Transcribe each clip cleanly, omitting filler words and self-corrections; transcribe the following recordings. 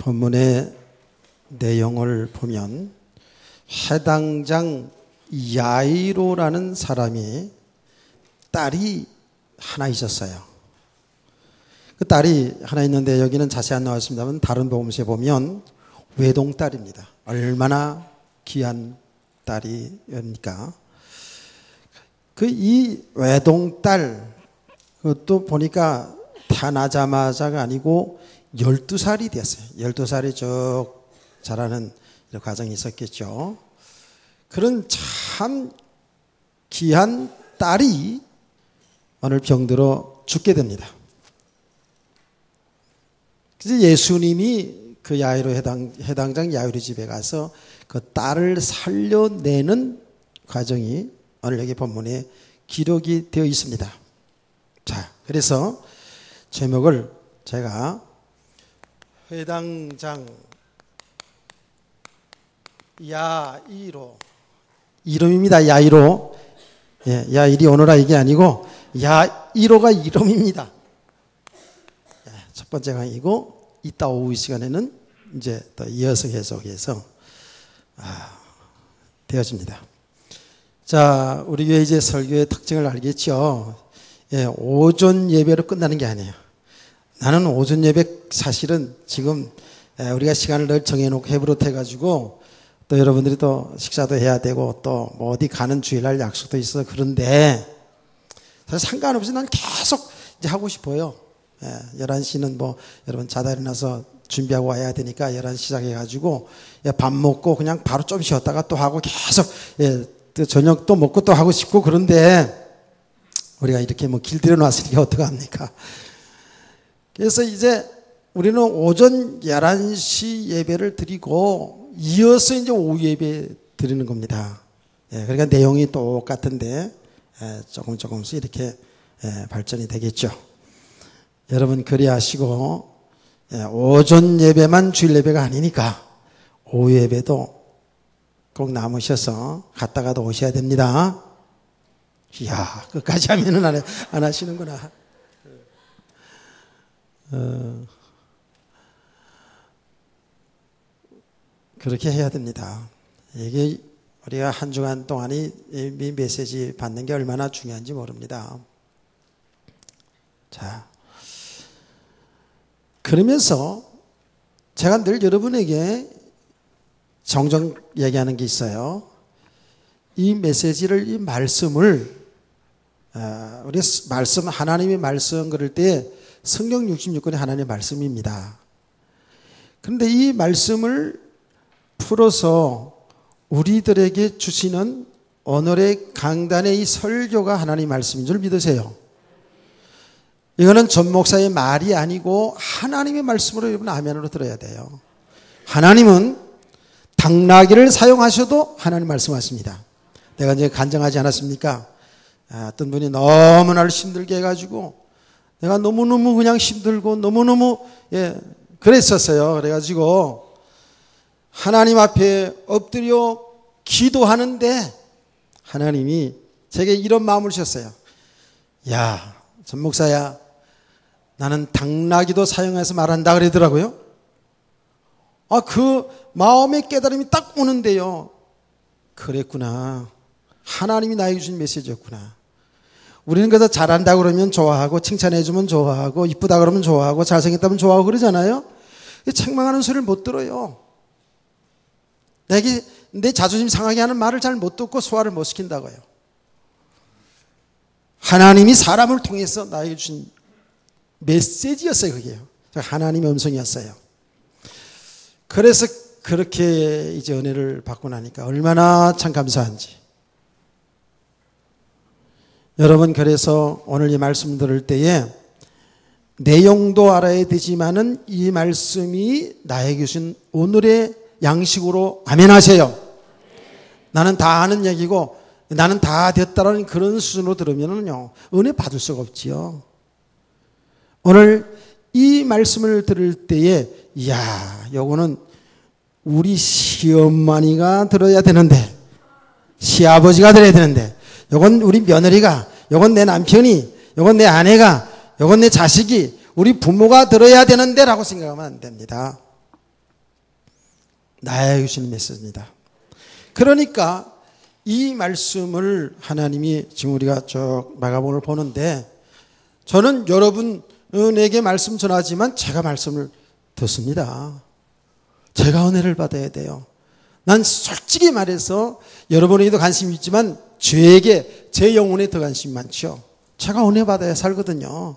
본문의 내용을 보면 해당장 야이로라는 사람이 딸이 하나 있었어요. 그 딸이 하나 있는데 여기는 자세히 안 나왔습니다만 다른 복음서에 보면 외동딸입니다. 얼마나 귀한 딸이니까. 그 이 외동딸 그것도 보니까 태어나자마자가 아니고 12살이 됐어요. 12살이 쭉 자라는 이런 과정이 있었겠죠. 그런 참 귀한 딸이 오늘 병들어 죽게 됩니다. 그래서 예수님이 그 야이로 해당장 야이로 집에 가서 그 딸을 살려내는 과정이 오늘 여기 본문에 기록이 되어 있습니다. 자, 그래서 제목을 제가 해당장 야이로 이름입니다. 야이로. 예, 야이리 오너라 이게 아니고 야이로가 이름입니다. 예, 첫 번째 강의고 이따 오후 시간에는 이제 또 이어서 계속해서 되어집니다. 자, 우리 교회 이제 설교의 특징을 알겠죠? 예, 오전 예배로 끝나는 게 아니에요. 나는 오전 예배 사실은 지금 우리가 시간을 늘 정해놓고 해버릇해가지고 또 여러분들이 또 식사도 해야 되고 또 뭐 어디 가는 주일날 약속도 있어. 그런데 사실 상관없이 난 계속 이제 하고 싶어요. 11시는 뭐 여러분 자다 일어나서 준비하고 와야 되니까 11시 시작해가지고 밥 먹고 그냥 바로 좀 쉬었다가 또 하고 계속 또 저녁 또 먹고 또 하고 싶고 그런데 우리가 이렇게 뭐 길들여 놨으니까 어떡합니까? 그래서 이제 우리는 오전 11시 예배를 드리고 이어서 이제 오후 예배 드리는 겁니다. 그러니까 내용이 똑같은데 조금씩 이렇게 발전이 되겠죠. 여러분 그리하시고 오전 예배만 주일 예배가 아니니까 오후 예배도 꼭 남으셔서 갔다가도 오셔야 됩니다. 이야, 끝까지 하면은 안 하시는구나. 그렇게 해야 됩니다. 이게 우리가 한 주간 동안이 이 메시지 받는 게 얼마나 중요한지 모릅니다. 자, 그러면서 제가 늘 여러분에게 정정 얘기하는 게 있어요. 이 메시지를, 이 말씀을, 우리 말씀, 하나님의 말씀 그럴 때 성경 66권의 하나님의 말씀입니다. 그런데 이 말씀을 풀어서 우리들에게 주시는 오늘의 강단의 이 설교가 하나님의 말씀인 줄 믿으세요. 이거는 전 목사의 말이 아니고 하나님의 말씀으로 여러분 아멘으로 들어야 돼요. 하나님은 당나귀를 사용하셔도 하나님 말씀하십니다. 내가 이제 간증하지 않았습니까? 어떤 분이 너무 나를 힘들게 해가지고 내가 너무너무 그냥 힘들고 너무너무 그랬었어요. 그래가지고 하나님 앞에 엎드려 기도하는데 하나님이 제게 이런 마음을 주셨어요. 야, 전 목사야, 나는 당나귀도 사용해서 말한다 그러더라고요. 그 마음의 깨달음이 딱 오는데요. 그랬구나. 하나님이 나에게 주신 메시지였구나. 우리는 그래서 잘한다 그러면 좋아하고 칭찬해주면 좋아하고 이쁘다 그러면 좋아하고 잘생겼다면 좋아하고 그러잖아요. 책망하는 소리를 못 들어요. 내 자존심 상하게 하는 말을 잘 못 듣고 소화를 못 시킨다고요. 하나님이 사람을 통해서 나에게 주신 메시지였어요. 그게요. 하나님의 음성이었어요. 그래서 그렇게 이제 은혜를 받고 나니까 얼마나 참 감사한지. 여러분 그래서 오늘 이 말씀 들을 때에 내용도 알아야 되지만은 이 말씀이 나에게 주신 오늘의 양식으로 아멘 하세요. 나는 다 아는 얘기고 나는 다 됐다라는 그런 수준으로 들으면은요 은혜 받을 수가 없지요. 오늘 이 말씀을 들을 때에 이야, 요거는 우리 시어머니가 들어야 되는데, 시아버지가 들어야 되는데, 요건 우리 며느리가, 요건 내 남편이, 요건 내 아내가, 요건 내 자식이, 우리 부모가 들어야 되는데 라고 생각하면 안 됩니다. 나에게 주시는 메시지입니다. 그러니까 이 말씀을 하나님이 지금 우리가 쭉 마가복음을 보는데 저는 여러분에게 말씀 전하지만 제가 말씀을 듣습니다. 제가 은혜를 받아야 돼요. 난 솔직히 말해서 여러분에게도 관심이 있지만 저에게 제 영혼에 더 관심이 많죠. 제가 은혜 받아야 살거든요.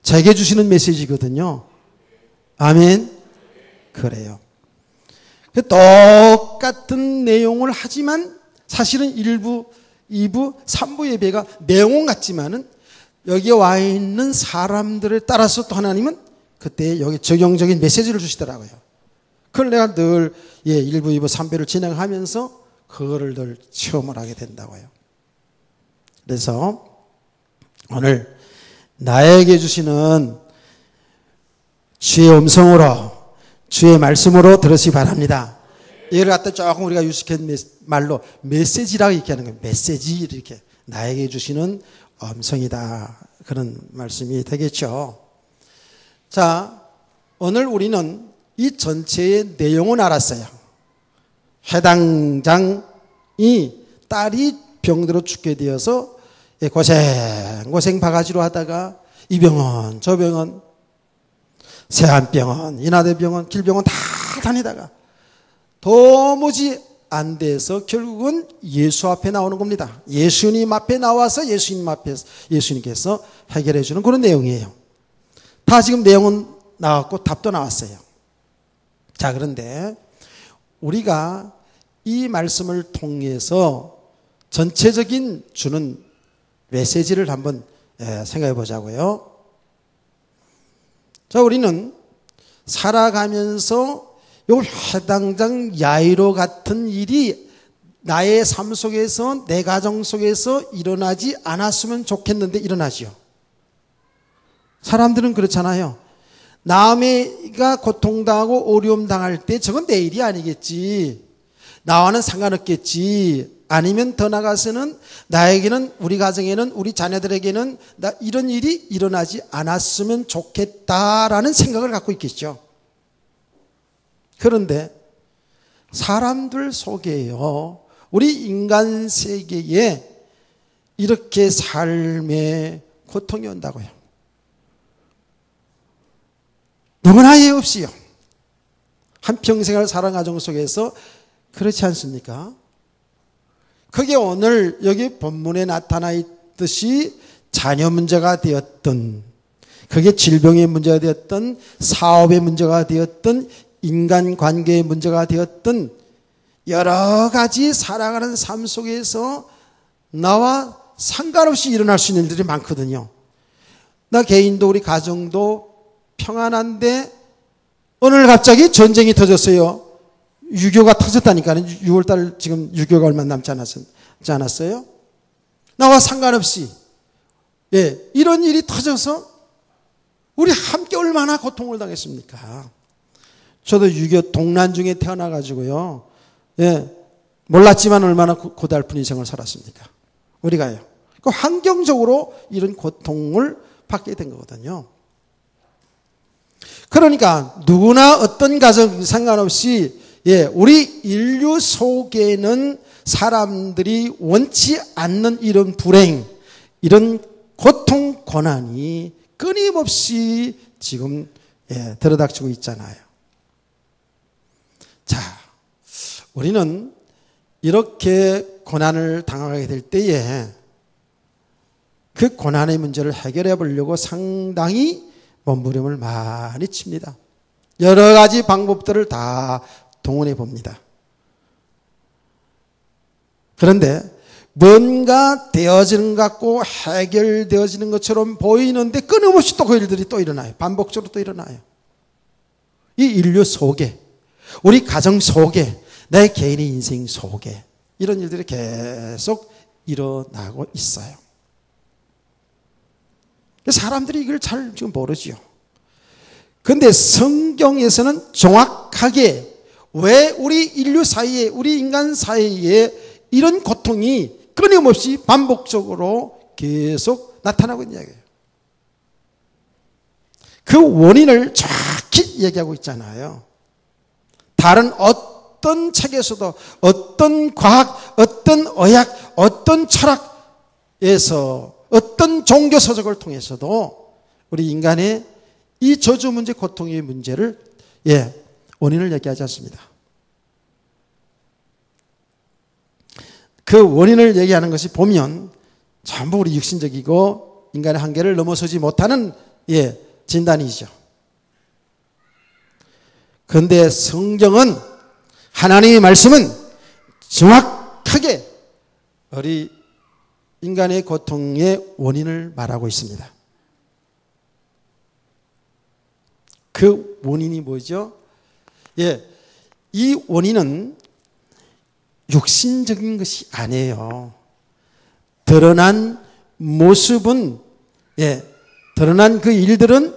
제게 주시는 메시지거든요. 아멘. 그래요. 똑같은 내용을 하지만 사실은 1부, 2부, 3부 예배가 내용 같지만은 여기에 와 있는 사람들에 따라서 또 하나님은 그때 여기 적용적인 메시지를 주시더라고요. 그걸 내가 늘 1부, 2부, 3부를 진행하면서 그거를 늘 체험을 하게 된다고요. 그래서 오늘 나에게 주시는 주의 음성으로 주의 말씀으로 들으시기 바랍니다. 이걸 갖다 조금 우리가 유식한 말로 메시지라고 이렇게 하는 거예요. 메시지 이렇게 나에게 주시는 음성이다. 그런 말씀이 되겠죠. 자, 오늘 우리는 이 전체의 내용은 알았어요. 해당장이 딸이 병들어 죽게 되어서 고생 바가지로 하다가 이 병원 저 병원 세안병원 인하대병원 길병원 다 다니다가 도무지 안 돼서 결국은 예수 앞에 나오는 겁니다. 예수님 앞에 나와서 예수님께서 해결해 주는 그런 내용이에요. 다 지금 내용은 나왔고 답도 나왔어요. 자, 그런데 우리가 이 말씀을 통해서 전체적인 주는 메시지를 한번 생각해 보자고요. 자, 우리는 살아가면서 요 해당장 야이로 같은 일이 나의 삶 속에서 내 가정 속에서 일어나지 않았으면 좋겠는데 일어나지요. 사람들은 그렇잖아요. 남의가 고통당하고 어려움 당할 때 저건 내 일이 아니겠지. 나와는 상관없겠지. 아니면 더 나가서는 나에게는 우리 가정에는 우리 자녀들에게는 이런 일이 일어나지 않았으면 좋겠다라는 생각을 갖고 있겠죠. 그런데 사람들 속에요. 우리 인간 세계에 이렇게 삶의 고통이 온다고요. 누구나 예 없이요. 한평생을 살아간 가정 속에서 그렇지 않습니까? 그게 오늘 여기 본문에 나타나 있듯이 자녀 문제가 되었던, 그게 질병의 문제가 되었던, 사업의 문제가 되었던, 인간관계의 문제가 되었던 여러 가지 살아가는 삶 속에서 나와 상관없이 일어날 수 있는 일들이 많거든요. 나 개인도 우리 가정도 평안한데 어느 날 갑자기 전쟁이 터졌어요. 6.25가 터졌다니까요. 6월달 지금 6.25가 얼마 남지 않았어요? 나와 상관없이 이런 일이 터져서 우리 함께 얼마나 고통을 당했습니까? 저도 6.25 동란 중에 태어나가지고요. 몰랐지만 얼마나 고달픈 인생을 살았습니까? 우리가요. 그 환경적으로 이런 고통을 받게 된 거거든요. 그러니까 누구나 어떤 가정 상관없이 우리 인류 속에는 사람들이 원치 않는 이런 불행, 이런 고통, 고난이 끊임없이 지금 들어닥치고 있잖아요. 자, 우리는 이렇게 고난을 당하게 될 때에 그 고난의 문제를 해결해 보려고 상당히 몸부림을 많이 칩니다. 여러 가지 방법들을 다 동원해 봅니다. 그런데 뭔가 되어지는 것 같고 해결되어지는 것처럼 보이는데 끊임없이 또 그 일들이 또 일어나요. 반복적으로 또 일어나요. 이 인류 속에, 우리 가정 속에, 내 개인의 인생 속에 이런 일들이 계속 일어나고 있어요. 사람들이 이걸 잘 지금 모르지요. 그런데 성경에서는 정확하게 왜 우리 인류 사이에, 우리 인간 사이에 이런 고통이 끊임없이 반복적으로 계속 나타나고 있는 이야기예요. 그 원인을 정확히 얘기하고 있잖아요. 다른 어떤 책에서도, 어떤 과학, 어떤 의학, 어떤 철학에서, 어떤 종교 서적을 통해서도 우리 인간의 이 저주 문제, 고통의 문제를 원인을 얘기하지 않습니다. 그 원인을 얘기하는 것이 보면 전부 우리 육신적이고 인간의 한계를 넘어서지 못하는 진단이죠. 그런데 성경은, 하나님의 말씀은 정확하게 우리 인간의 고통의 원인을 말하고 있습니다. 그 원인이 뭐죠? 이 원인은 육신적인 것이 아니에요. 드러난 모습은, 드러난 그 일들은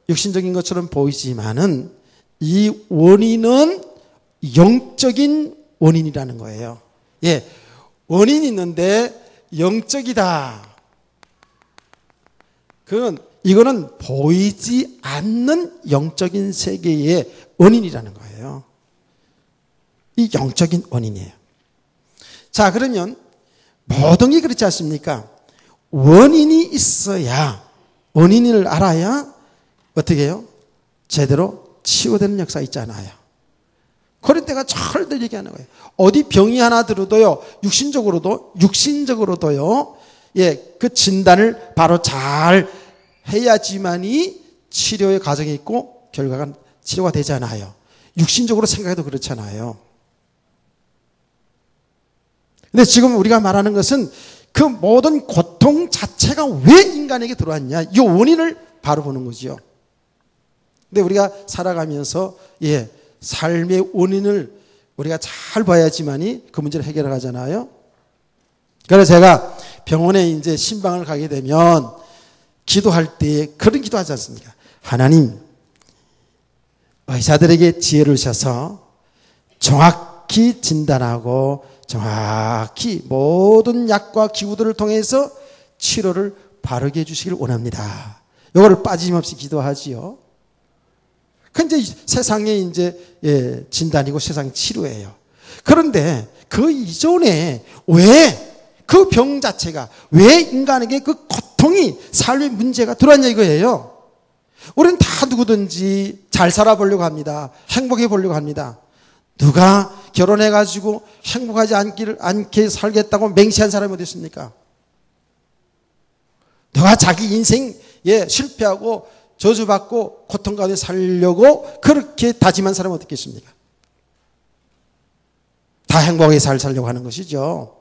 육신적인 것처럼 보이지만은 이 원인은 영적인 원인이라는 거예요. 원인이 있는데 영적이다. 이거는 보이지 않는 영적인 세계의 원인이라는 거예요. 이 영적인 원인이에요. 자, 그러면 모든 게 그렇지 않습니까? 원인이 있어야, 원인을 알아야 어떻게 해요? 제대로 치유되는 역사 있잖아요. 그런 때가 철들 얘기하는 거예요. 어디 병이 하나 들어도요, 육신적으로도요, 그 진단을 바로 잘 해야지만이 치료의 과정이 있고 결과가 치료가 되잖아요. 육신적으로 생각해도 그렇잖아요. 근데 지금 우리가 말하는 것은 그 모든 고통 자체가 왜 인간에게 들어왔냐, 이 원인을 바로 보는 거죠. 근데 우리가 살아가면서 삶의 원인을 우리가 잘 봐야지만이 그 문제를 해결해 가잖아요. 그래서 제가 병원에 이제 신방을 가게 되면 기도할 때 그런 기도하지 않습니까? 하나님, 의사들에게 지혜를 주셔서 정확히 진단하고 정확히 모든 약과 기구들을 통해서 치료를 바르게 해주시길 원합니다. 이거를 빠짐없이 기도하지요. 근데 세상의 이제 진단이고 세상의 치료예요. 그런데 그 이전에 왜 그 병 자체가, 왜 인간에게 그 고통이, 삶의 문제가 들어왔냐 이거예요. 우리는 다 누구든지 잘 살아보려고 합니다. 행복해 보려고 합니다. 누가 결혼해가지고 행복하지 않게 살겠다고 맹세한 사람이 어디 있습니까? 누가 자기 인생 실패하고 저주받고 고통 가운데 살려고 그렇게 다짐한 사람은 어떻게 있습니까? 다 행복하게 살려고 하는 것이죠.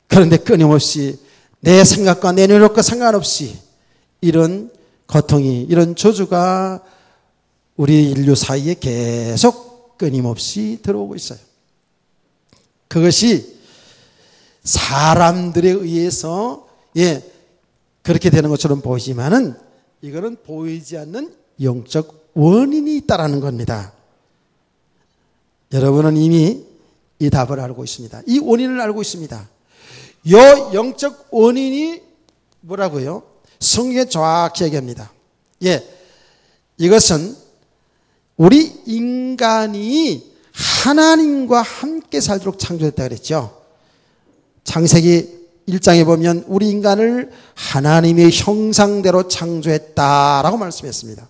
그런데 끊임없이 내 생각과 내 노력과 상관없이 이런 고통이, 이런 저주가 우리 인류 사이에 계속 끊임없이 들어오고 있어요. 그것이 사람들에 의해서 그렇게 되는 것처럼 보이지만은 이거는 보이지 않는 영적 원인이 있다라는 겁니다. 여러분은 이미 이 답을 알고 있습니다. 이 원인을 알고 있습니다. 이 영적 원인이 뭐라고요? 성경에 정확히 얘기합니다. 이것은 우리 인간이 하나님과 함께 살도록 창조했다 그랬죠. 창세기 1장에 보면 우리 인간을 하나님의 형상대로 창조했다라고 말씀했습니다.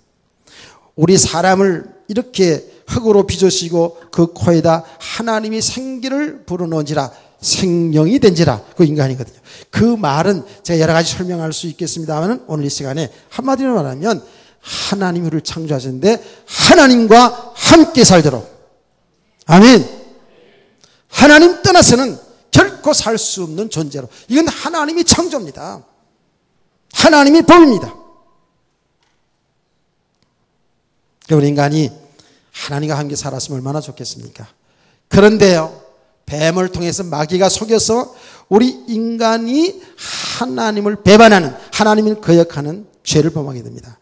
우리 사람을 이렇게 흙으로 빚으시고 그 코에다 하나님이 생기를 불어넣은지라, 생명이 된지라, 그 인간이거든요. 그 말은 제가 여러 가지 설명할 수 있겠습니다만 오늘 이 시간에 한마디로 말하면 하나님이 우리를 창조하셨는데 하나님과 함께 살도록, 아멘. 하나님 떠나서는 결코 살 수 없는 존재로, 이건 하나님이 창조입니다. 하나님이 법입니다. 우리 인간이 하나님과 함께 살았으면 얼마나 좋겠습니까? 그런데요, 뱀을 통해서 마귀가 속여서 우리 인간이 하나님을 배반하는, 하나님을 거역하는 죄를 범하게 됩니다.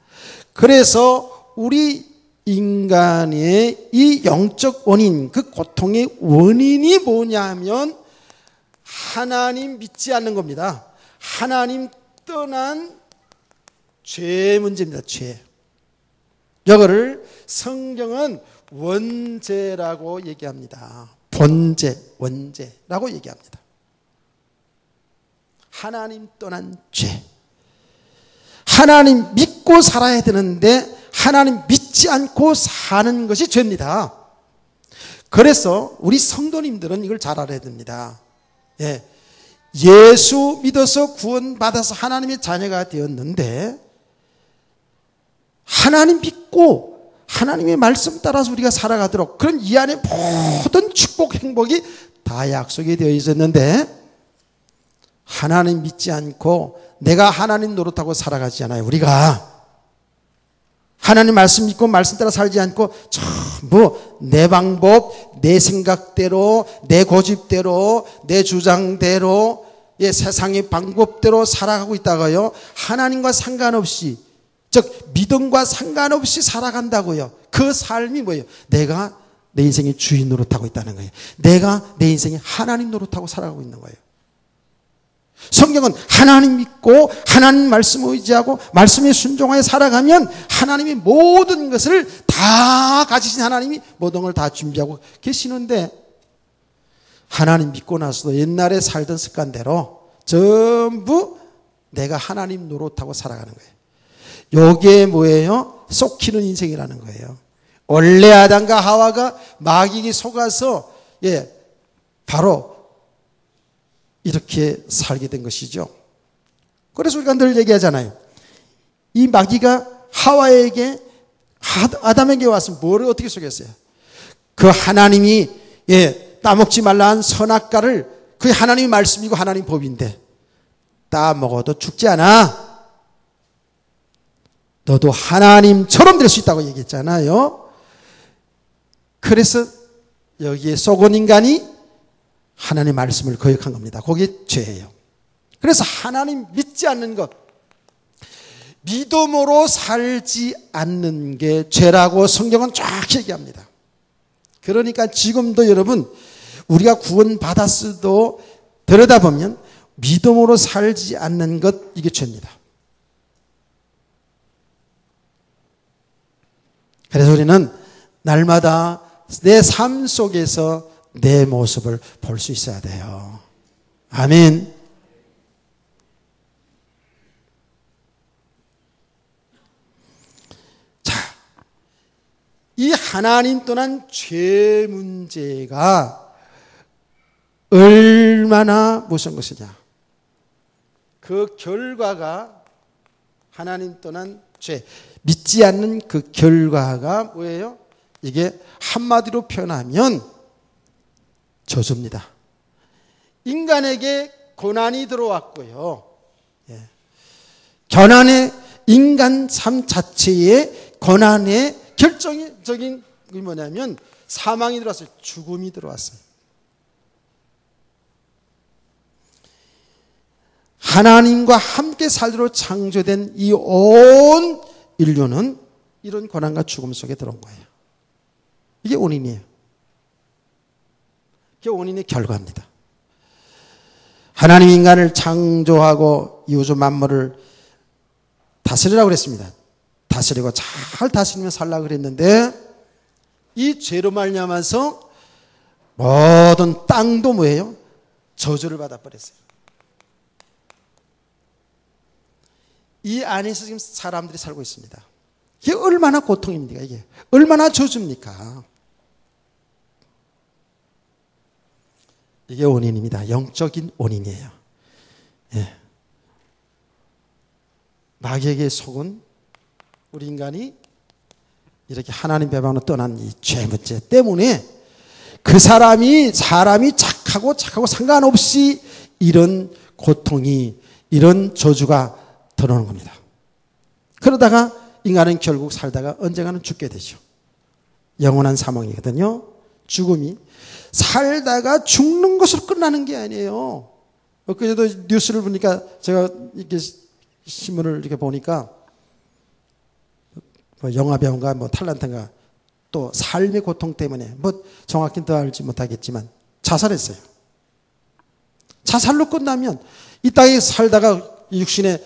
그래서 우리 인간의 이 영적 원인, 그 고통의 원인이 뭐냐면 하나님 믿지 않는 겁니다. 하나님 떠난 죄 문제입니다. 죄. 이거를 성경은 원죄라고 얘기합니다. 본죄, 원죄라고 얘기합니다. 하나님 떠난 죄. 하나님 믿고 살아야 되는데 하나님 믿지 않고 사는 것이 죄입니다. 그래서 우리 성도님들은 이걸 잘 알아야 됩니다. 예. 예수 믿어서 구원받아서 하나님의 자녀가 되었는데 하나님 믿고 하나님의 말씀 따라서 우리가 살아가도록 그런 이 안에 모든 축복 행복이 다 약속이 되어 있었는데 하나님 믿지 않고 내가 하나님 노릇하고 살아가지 않아요. 우리가 하나님 말씀 믿고 말씀 따라 살지 않고 전부 내 방법, 내 생각대로, 내 고집대로, 내 주장대로, 세상의 방법대로 살아가고 있다가요, 하나님과 상관없이, 즉 믿음과 상관없이 살아간다고요. 그 삶이 뭐예요? 내가 내 인생의 주인 노릇하고 있다는 거예요. 내가 내 인생의 하나님 노릇하고 살아가고 있는 거예요. 성경은 하나님 믿고 하나님 말씀을 의지하고 말씀에 순종하여 살아가면 하나님이 모든 것을 다 가지신 하나님이 모든 걸 다 준비하고 계시는데 하나님 믿고 나서도 옛날에 살던 습관대로 전부 내가 하나님 노릇하고 살아가는 거예요. 이게 뭐예요? 쏙히는 인생이라는 거예요. 원래 아담과 하와가 마귀에게 속아서 바로 이렇게 살게 된 것이죠. 그래서 우리가 늘 얘기하잖아요. 이 마귀가 하와에게 아담에게 와서 뭐를 어떻게 속였어요? 그 하나님이 따먹지 말라 한 선악과를 그게 하나님의 말씀이고 하나님 법인데 따먹어도 죽지 않아. 너도 하나님처럼 될 수 있다고 얘기했잖아요. 그래서 여기에 속은 인간이 하나님의 말씀을 거역한 겁니다. 그게 죄예요. 그래서 하나님 믿지 않는 것, 믿음으로 살지 않는 게 죄라고 성경은 쫙 얘기합니다. 그러니까 지금도 여러분 우리가 구원받았어도 들여다보면 믿음으로 살지 않는 것, 이게 죄입니다. 그래서 우리는 날마다 내 삶 속에서 내 모습을 볼 수 있어야 돼요. 아멘. 자, 이 하나님 떠난 죄 문제가 얼마나 무서운 것이냐. 그 결과가 하나님 떠난 죄, 믿지 않는 그 결과가 뭐예요? 이게 한마디로 표현하면 저주입니다. 인간에게 고난이 들어왔고요. 고난의 인간 삶 자체에 고난의 결정적인 게 뭐냐면 사망이 들어왔어요. 죽음이 들어왔어요. 하나님과 함께 살도록 창조된 이 온 인류는 이런 고난과 죽음 속에 들어온 거예요. 이게 원인이에요. 이게 원인의 결과입니다. 하나님 인간을 창조하고 이 우주 만물을 다스리라고 그랬습니다. 다스리고 잘 다스리며 살라고 그랬는데 이 죄로 말미암아서 모든 땅도 뭐예요? 저주를 받아버렸어요. 이 안에서 지금 사람들이 살고 있습니다. 이게 얼마나 고통입니까? 이게 얼마나 저주입니까? 이게 원인입니다. 영적인 원인이에요. 마귀에게 속은 우리 인간이 이렇게 하나님 배반으로 떠난 이 죄 문제 때문에 그 사람이 착하고 상관없이 이런 고통이, 이런 저주가 들어오는 겁니다. 그러다가 인간은 결국 살다가 언젠가는 죽게 되죠. 영원한 사망이거든요. 죽음이 살다가 죽는 것으로 끝나는 게 아니에요. 엊그제도 뉴스를 보니까 제가 이렇게 신문을 이렇게 보니까 뭐 영화배우인가 뭐 탤런트인가 또 삶의 고통 때문에 뭐 정확히 더 알지 못하겠지만 자살했어요. 자살로 끝나면 이 땅에 살다가 육신의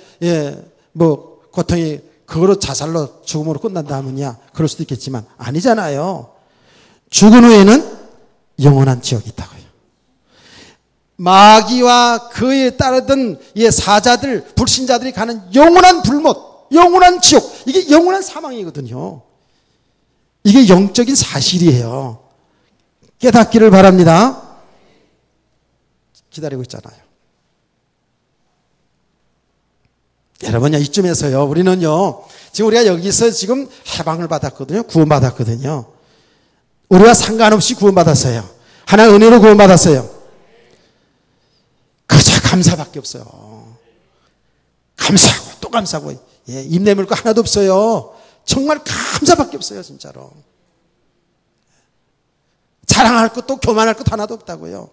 뭐 고통이 그거로 자살로 죽음으로 끝난다면야 그럴 수도 있겠지만 아니잖아요. 죽은 후에는 영원한 지옥이 있다고요. 마귀와 그에 따르던 사자들, 불신자들이 가는 영원한 불못, 영원한 지옥, 이게 영원한 사망이거든요. 이게 영적인 사실이에요. 깨닫기를 바랍니다. 기다리고 있잖아요. 여러분, 이쯤에서요, 우리는요, 지금 우리가 여기서 지금 해방을 받았거든요. 구원받았거든요. 우리와 상관없이 구원받았어요. 하나의 은혜로 구원받았어요. 그저 감사밖에 없어요. 감사하고 또 감사하고, 입 내물 거 하나도 없어요. 정말 감사밖에 없어요, 진짜로. 자랑할 것도 교만할 것도 하나도 없다고요.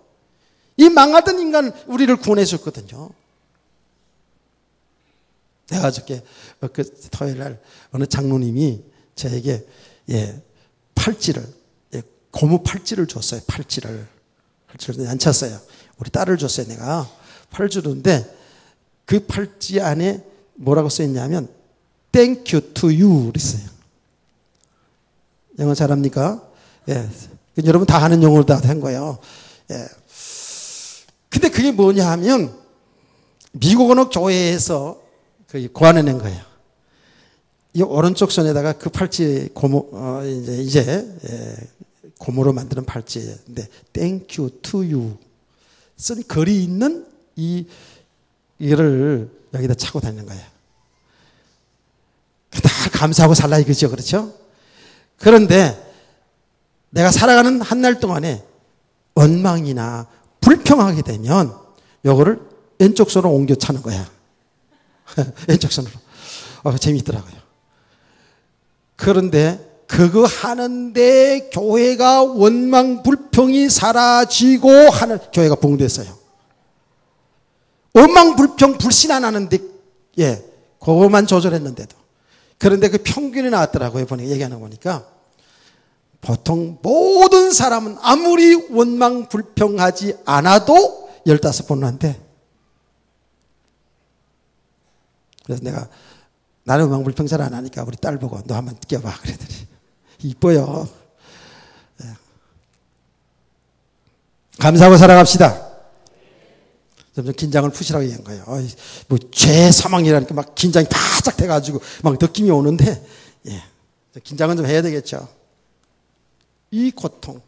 이 망하던 인간 우리를 구원해 줬거든요. 내가 어저께 토요일 날 어느 장로님이 저에게 팔찌를 고무 팔찌를 줬어요. 팔찌를 안 찼어요. 우리 딸을 줬어요. 내가 팔을 주는데 그 팔찌 안에 뭐라고 써있냐면 Thank you to you 그랬어요. 영어 잘합니까? 여러분 다 하는 영어로 다 한 거예요. 근데 그게 뭐냐 하면 미국 어느 교회에서 고안해낸 거예요. 이 오른쪽 손에다가 그 팔찌 고무 고무로 만드는 팔찌인데 Thank you to you 쓴 글이 있는 이를 여기다 차고 다니는 거예요. 다 감사하고 살라 이거죠, 그렇죠? 그런데 내가 살아가는 한 날 동안에 원망이나 불평하게 되면 요거를 왼쪽 손으로 옮겨 차는 거야. 왼쪽 손으로. 재미있더라고요. 그런데 그거 하는데 교회가 원망 불평이 사라지고 하는 교회가 붕괴됐어요. 원망 불평 불신 안 하는데 그거만 조절했는데도. 그런데 그 평균이 나왔더라고요. 얘기하는 거 보니까 보통 모든 사람은 아무리 원망 불평하지 않아도 15번은 한대. 그래서 내가 나는 원망 불평 잘 안 하니까 우리 딸 보고 너 한번 껴봐 그랬더니 이뻐요. 감사하고 살아갑시다. 점점 긴장을 푸시라고 얘기한 거예요. 죄 사망이라니까 막 긴장이 바짝 돼가지고 막 느낌이 오는데 긴장은 좀 해야 되겠죠. 이 고통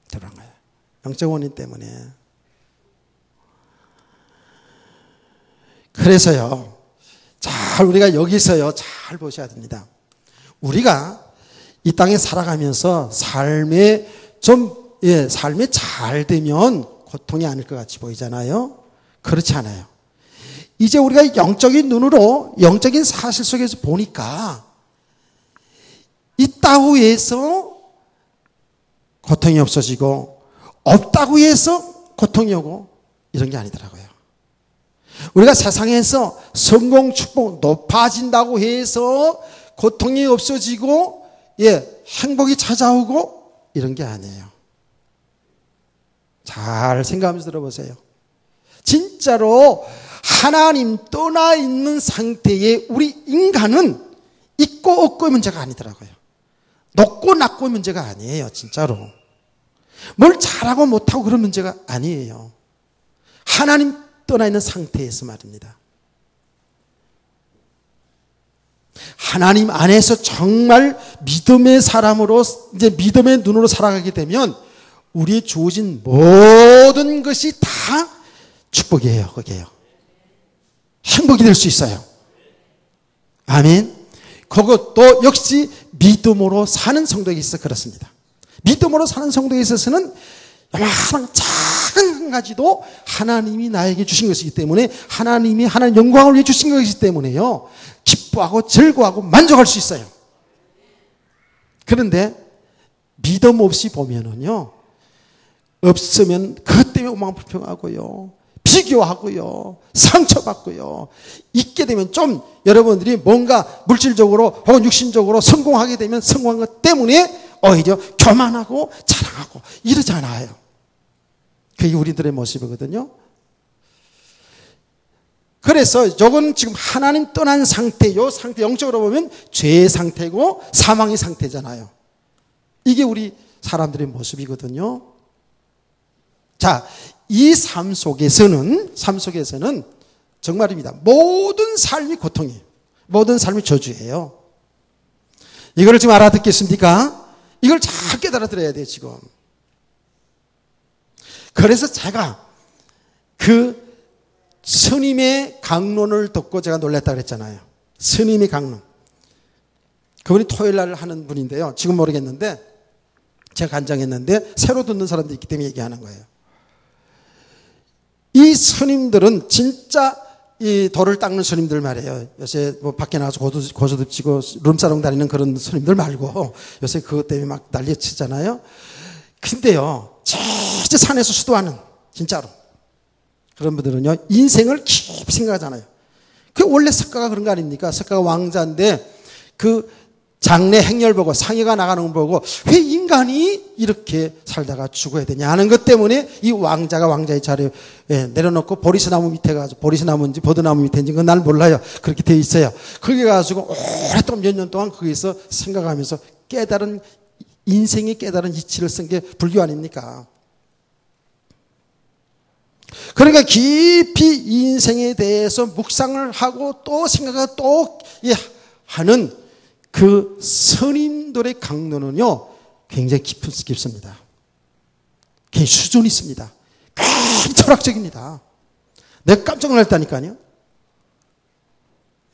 들어간 거예요. 영적 원인 때문에. 그래서요, 잘 우리가 여기서요, 잘 보셔야 됩니다. 우리가 이 땅에 살아가면서 삶에 잘 되면 고통이 아닐 것 같이 보이잖아요. 그렇지 않아요. 이제 우리가 영적인 눈으로 영적인 사실 속에서 보니까 있다고 해서 고통이 없어지고 없다고 해서 고통이 오고 이런 게 아니더라고요. 우리가 세상에서 성공, 축복, 높아진다고 해서 고통이 없어지고 행복이 찾아오고 이런 게 아니에요. 잘 생각하면서 들어보세요. 진짜로 하나님 떠나 있는 상태의 우리 인간은 있고 없고의 문제가 아니더라고요. 높고 낮고의 문제가 아니에요. 진짜로. 뭘 잘하고 못하고 그런 문제가 아니에요. 하나님 떠나 있는 상태에서 말입니다. 하나님 안에서 정말 믿음의 사람으로 이제 믿음의 눈으로 살아가게 되면 우리의 주어진 모든 것이 다 축복이에요. 그게요. 행복이 될 수 있어요. 아멘. 그것도 역시 믿음으로 사는 성도에게 있어서 그렇습니다. 믿음으로 사는 성도에 있어서는 요만한 작은 한 가지도 하나님이 나에게 주신 것이기 때문에 하나님이 하나님 영광을 위해 주신 것이기 때문에요. 기뻐하고 즐거워하고 만족할 수 있어요. 그런데 믿음 없이 보면은요. 없으면 그것 때문에 오만 불평하고요. 비교하고요. 상처받고요. 있게 되면 좀 여러분들이 뭔가 물질적으로 혹은 육신적으로 성공하게 되면 성공한 것 때문에 오히려 교만하고 자랑하고 이러잖아요. 그게 우리들의 모습이거든요. 그래서 요건 지금 하나님 떠난 상태, 요 상태 영적으로 보면 죄의 상태고 사망의 상태잖아요. 이게 우리 사람들의 모습이거든요. 자, 이 삶 속에서는 정말입니다. 모든 삶이 고통이에요. 모든 삶이 저주예요. 이거를 지금 알아듣겠습니까? 이걸 잘 깨달아 들어야 돼요, 지금. 그래서 제가 그 스님의 강론을 듣고 제가 놀랐다 그랬잖아요. 스님의 강론. 그분이 토요일 날 하는 분인데요. 지금 모르겠는데 제가 간증했는데 새로 듣는 사람도 있기 때문에 얘기하는 거예요. 이 스님들은 진짜 이 돌을 닦는 스님들 말이에요. 요새 뭐 밖에 나가서 고소득 치고 룸사롱 다니는 그런 스님들 말고 요새 그것 때문에 막 난리 치잖아요. 근데요, 진짜 산에서 수도하는 진짜로 그런 분들은요, 인생을 깊이 생각하잖아요. 그 원래 석가가 그런 거 아닙니까? 석가가 왕자인데 그 장래 행렬 보고 상해가 나가는 거 보고 왜 인간이 이렇게 살다가 죽어야 되냐 하는 것 때문에 이 왕자가 왕자의 자리에 내려놓고 보리스나무 밑에 가서 보리스나무인지 버드나무 밑에인지 그건 날 몰라요. 그렇게 되어 있어요. 거기 가지고 오랫동안 몇 년 동안 거기서 생각하면서 깨달은 인생의 깨달은 이치를 쓴 게 불교 아닙니까? 그러니까 깊이 인생에 대해서 묵상을 하고 또 생각하고 또 하는 그 스님들의 강론은요, 굉장히 깊습니다. 굉장히 수준이 있습니다. 굉장히 철학적입니다. 내가 깜짝 놀랐다니까요.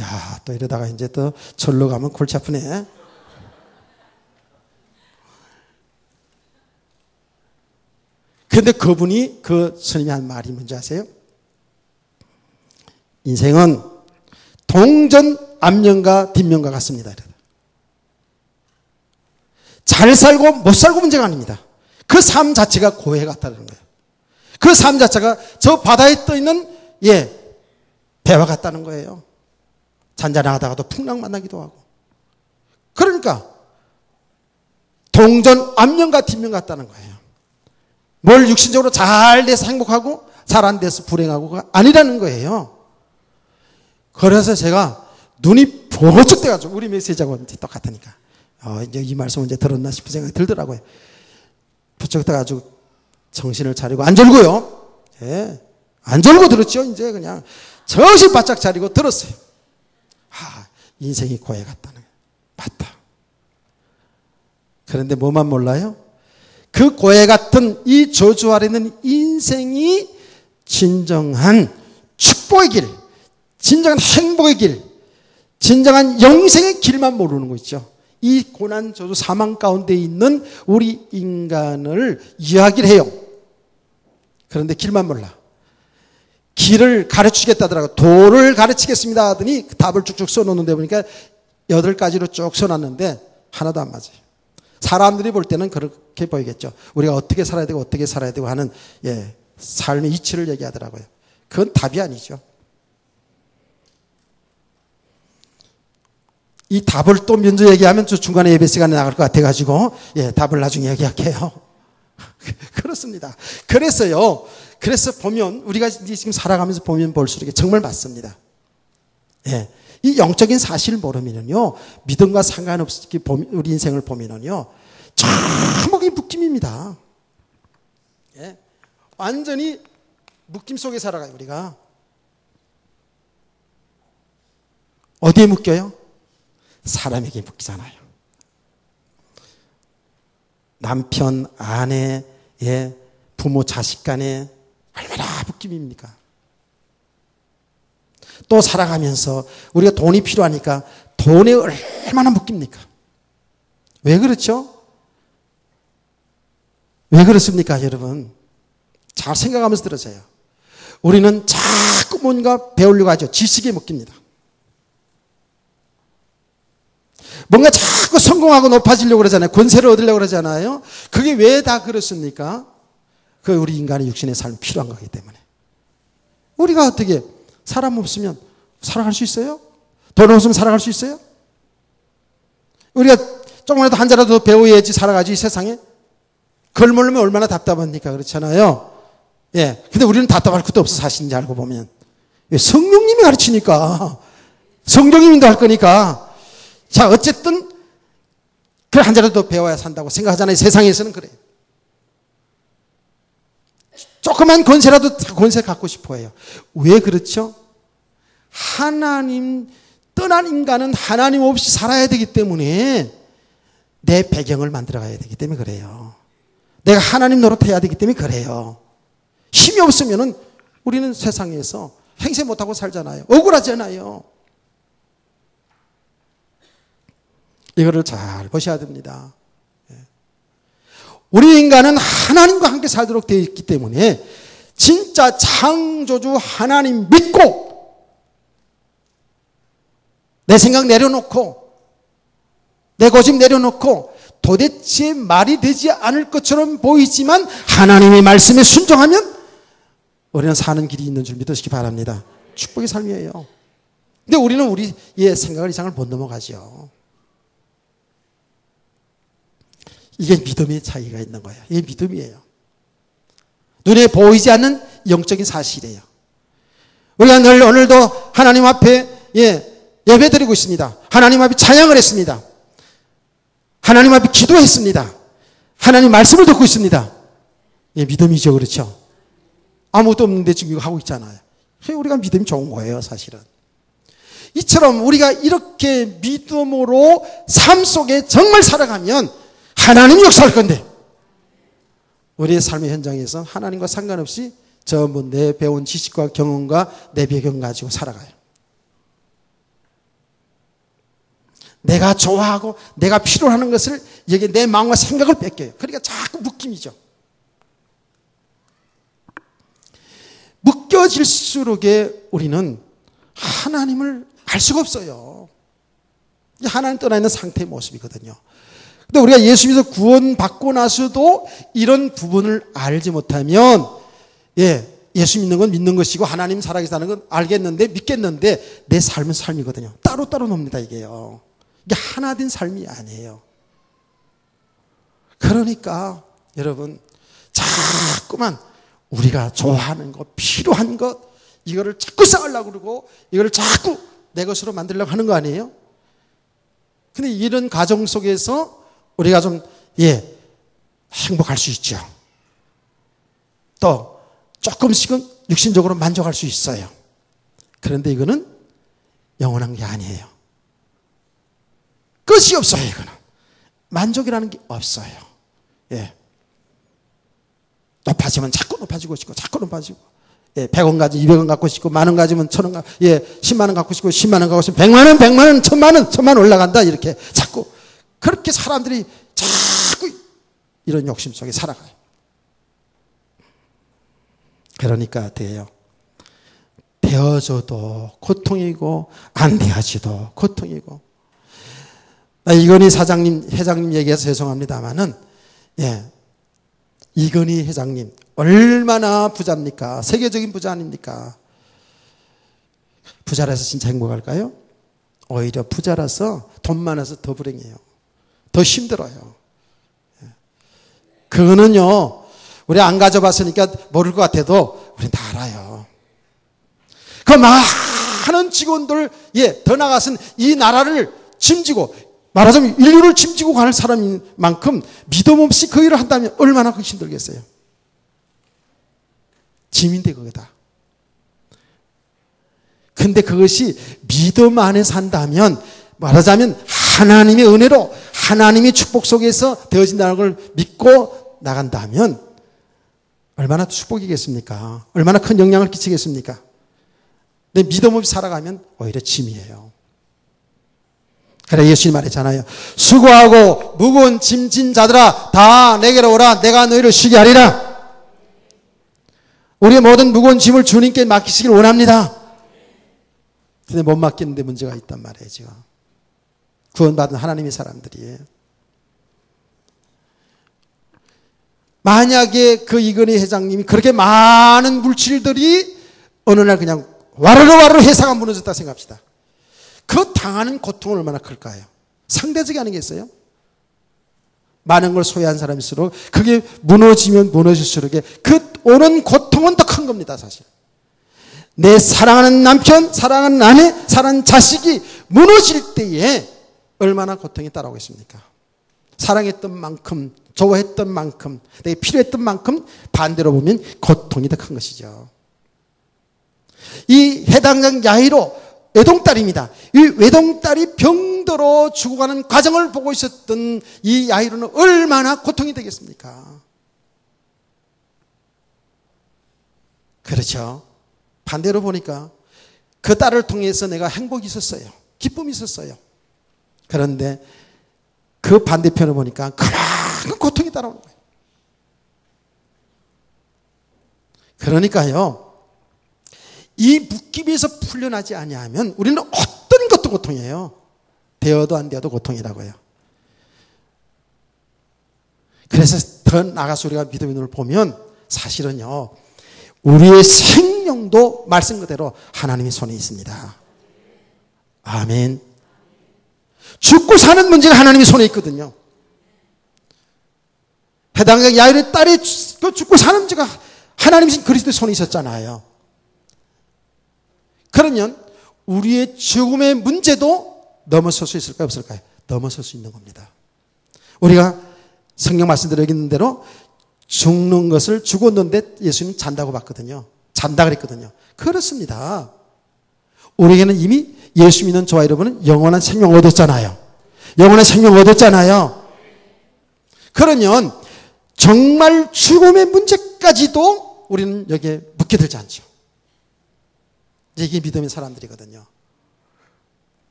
야, 또 이러다가 이제 또 절로 가면 골치 아프네. 근데 그분이 그 스님이 한 말이 뭔지 아세요? 인생은 동전 앞면과 뒷면과 같습니다. 잘 살고 못 살고 문제가 아닙니다. 그 삶 자체가 고해 같다는 거예요. 그 삶 자체가 저 바다에 떠 있는 배와 같다는 거예요. 잔잔하다가도 풍랑 만나기도 하고. 그러니까 동전 앞면과 뒷면 같다는 거예요. 뭘 육신적으로 잘 돼서 행복하고 잘 안 돼서 불행하고가 아니라는 거예요. 그래서 제가 눈이 번쩍 돼가지고 우리 메시지하고 똑같으니까 이제 이 말씀 이제 들었나 싶은 생각이 들더라고요. 번쩍 돼가지고 정신을 차리고 안 졸고요. 안 졸고 들었죠. 이제 그냥 정신 바짝 차리고 들었어요. 인생이 고해 같다는 거예요. 맞다. 그런데 뭐만 몰라요? 그 고해 같은 이 저주 아래 있는 인생이 진정한 축복의 길, 진정한 행복의 길, 진정한 영생의 길만 모르는 거 있죠. 이 고난, 저주, 사망 가운데 있는 우리 인간을 이야기를 해요. 그런데 길만 몰라. 길을 가르치겠다 하더라고. 도를 가르치겠습니다 하더니 답을 쭉쭉 써놓는데 보니까 8가지로 쭉 써놨는데 하나도 안 맞아요. 사람들이 볼 때는 그렇게 보이겠죠. 우리가 어떻게 살아야 되고 어떻게 살아야 되고 하는 삶의 이치를 얘기하더라고요. 그건 답이 아니죠. 이 답을 또 먼저 얘기하면 저 중간에 예배 시간에 나갈 것 같아가지고 답을 나중에 얘기할게요. 그렇습니다. 그래서 보면 우리가 지금 살아가면서 보면 볼수록 정말 맞습니다. 이 영적인 사실을 모르면요, 믿음과 상관없이 우리 인생을 보면은요, 참혹이 묶임입니다. 완전히 묶임 속에 살아가요, 우리가. 어디에 묶여요? 사람에게 묶이잖아요. 남편, 아내, 부모, 자식 간에 얼마나 묶임입니까? 또 살아가면서 우리가 돈이 필요하니까 돈에 얼마나 묶입니까? 왜 그렇죠? 왜 그렇습니까, 여러분? 잘 생각하면서 들으세요. 우리는 자꾸 뭔가 배우려고 하죠. 지식에 묶입니다. 뭔가 자꾸 성공하고 높아지려고 그러잖아요. 권세를 얻으려고 그러잖아요. 그게 왜 다 그렇습니까? 그 우리 인간의 육신의 삶이 필요한 거기 때문에. 우리가 어떻게 사람 없으면 살아갈 수 있어요? 돈 없으면 살아갈 수 있어요? 우리가 조금이라도 한 자라도 더 배워야지 살아가지, 이 세상에. 그걸 모르면 얼마나 답답합니까? 그렇잖아요. 근데 우리는 답답할 것도 없어, 사실인지 알고 보면. 왜? 성령님이 가르치니까. 성령님도 할 거니까. 자, 어쨌든 그래 한 자라도 배워야 산다고 생각하잖아요. 세상에서는 그래요. 조그만 권세라도 권세 갖고 싶어 해요. 왜 그렇죠? 하나님 떠난 인간은 하나님 없이 살아야 되기 때문에 내 배경을 만들어 가야 되기 때문에 그래요. 내가 하나님 노릇해야 되기 때문에 그래요. 힘이 없으면은 우리는 세상에서 행세 못하고 살잖아요. 억울하잖아요. 이거를 잘 보셔야 됩니다. 우리 인간은 하나님과 함께 살도록 되어 있기 때문에 진짜 창조주 하나님 믿고 내 생각 내려놓고 내 고집 내려놓고 도대체 말이 되지 않을 것처럼 보이지만 하나님의 말씀에 순종하면 우리는 사는 길이 있는 줄 믿으시기 바랍니다. 축복의 삶이에요. 근데 우리는 우리의 생각을 이상을 못 넘어가죠. 이게 믿음의 차이가 있는 거예요. 이게 믿음이에요. 눈에 보이지 않는 영적인 사실이에요. 우리가 늘 오늘도 하나님 앞에 예배드리고 있습니다. 하나님 앞에 찬양을 했습니다. 하나님 앞에 기도했습니다. 하나님 말씀을 듣고 있습니다. 예, 믿음이죠. 그렇죠? 아무것도 없는데 지금 이거 하고 있잖아요. 우리가 믿음이 좋은 거예요, 사실은. 이처럼 우리가 이렇게 믿음으로 삶 속에 정말 살아가면 하나님이 역사할 건데 우리의 삶의 현장에서 하나님과 상관없이 전부 내 배운 지식과 경험과 내 배경 가지고 살아가요. 내가 좋아하고 내가 필요로 하는 것을 여기에 내 마음과 생각을 뺏겨요. 그러니까 자꾸 묶임이죠. 묶여질수록 우리는 하나님을 알 수가 없어요. 하나님 떠나 있는 상태의 모습이거든요. 근데 우리가 예수 믿어 구원받고 나서도 이런 부분을 알지 못하면 예수 믿는 건 믿는 것이고 하나님 살아계시다는 건 알겠는데 믿겠는데 내 삶은 삶이거든요. 따로따로 놉니다 이게요. 이게 하나 된 삶이 아니에요. 그러니까 여러분 자꾸만 우리가 좋아하는 것, 필요한 것 이거를 자꾸 쌓으려고 그러고 이거를 자꾸 내 것으로 만들려고 하는 거 아니에요? 근데 이런 가정 속에서 우리가 좀 행복할 수 있죠. 또 조금씩은 육신적으로 만족할 수 있어요. 그런데 이거는 영원한 게 아니에요. 끝이 없어요. 이거는 만족이라는 게 없어요. 높아지면 자꾸 높아지고 싶고 자꾸 높아지고 100원 가지고 200원 갖고 싶고 만원 가지면 1000원 10만 원 갖고 싶고 10만 원 갖고 싶고 100만 원 100만 원 1000만 원 올라간다 이렇게 자꾸 그렇게 사람들이 자꾸 이런 욕심 속에 살아가요. 그러니까 돼요. 되어져도 고통이고 안 되어져도 고통이고. 이건희 회장님 얘기해서 죄송합니다만은 이건희 회장님 얼마나 부자입니까? 세계적인 부자 아닙니까? 부자라서 진짜 행복할까요? 오히려 부자라서 돈 많아서 더 불행해요. 더 힘들어요. 그거는요 우리 안 가져봤으니까 모를 것 같아도 우린 다 알아요. 그 많은 직원들 더 나아가서는 이 나라를 짐지고 말하자면 인류를 짐지고 가는 사람인 만큼 믿음 없이 그 일을 한다면 얼마나 힘들겠어요. 짐인데 그거다. 근데 그것이 믿음 안에 산다면 말하자면 하나님의 은혜로 하나님의 축복 속에서 되어진다는 걸 믿고 나간다면 얼마나 축복이겠습니까? 얼마나 큰 영향을 끼치겠습니까? 근데 믿음 없이 살아가면 오히려 짐이에요. 그래 예수님 말했잖아요. 수고하고 무거운 짐진 자들아 다 내게로 오라 내가 너희를 쉬게 하리라. 우리의 모든 무거운 짐을 주님께 맡기시길 원합니다. 근데 못 맡기는데 문제가 있단 말이에요. 지금 구원받은 하나님의 사람들이 만약에 그 이건희 회장님이 그렇게 많은 물질들이 어느 날 그냥 와르르 회사가 무너졌다 생각합시다. 그 당하는 고통은 얼마나 클까요? 상대적이 아니겠어요? 많은 걸 소유한 사람일수록 그게 무너지면 무너질수록 그 오는 고통은 더 큰 겁니다. 사실 내 사랑하는 남편, 사랑하는 아내, 사랑하는 자식이 무너질 때에 얼마나 고통이 따라오겠습니까? 사랑했던 만큼, 좋아했던 만큼, 내게 필요했던 만큼 반대로 보면 고통이 더 큰 것이죠. 이 해당장 야이로 외동딸입니다. 이 외동딸이 병들어 죽어가는 과정을 보고 있었던 이 야이로는 얼마나 고통이 되겠습니까? 그렇죠. 반대로 보니까 그 딸을 통해서 내가 행복이 있었어요. 기쁨이 있었어요. 그런데 그 반대편을 보니까 그만큼 고통이 따라오는 거예요. 그러니까요, 이 묶임에서 풀려나지 아니하면 우리는 어떤 것도 고통이에요. 되어도 안 되어도 고통이라고요. 그래서 더 나아가서 우리가 믿음의 눈을 보면 사실은요, 우리의 생명도 말씀 그대로 하나님의 손에 있습니다. 아멘. 죽고 사는 문제가 하나님의 손에 있거든요. 해당장 야일의 딸이 죽고 사는 문제가 하나님이신 그리스도의 손에 있었잖아요. 그러면 우리의 죽음의 문제도 넘어설 수 있을까요? 없을까요? 넘어설 수 있는 겁니다. 우리가 성경 말씀대로 여기 있는 대로 죽는 것을 죽었는데 예수님 잔다고 봤거든요. 잔다 그랬거든요. 그렇습니다. 우리에게는 이미 예수 믿는 저와 여러분은 영원한 생명 얻었잖아요. 영원한 생명 얻었잖아요. 그러면 정말 죽음의 문제까지도 우리는 여기에 묻게 되지 않죠. 이게 믿음의 사람들이거든요.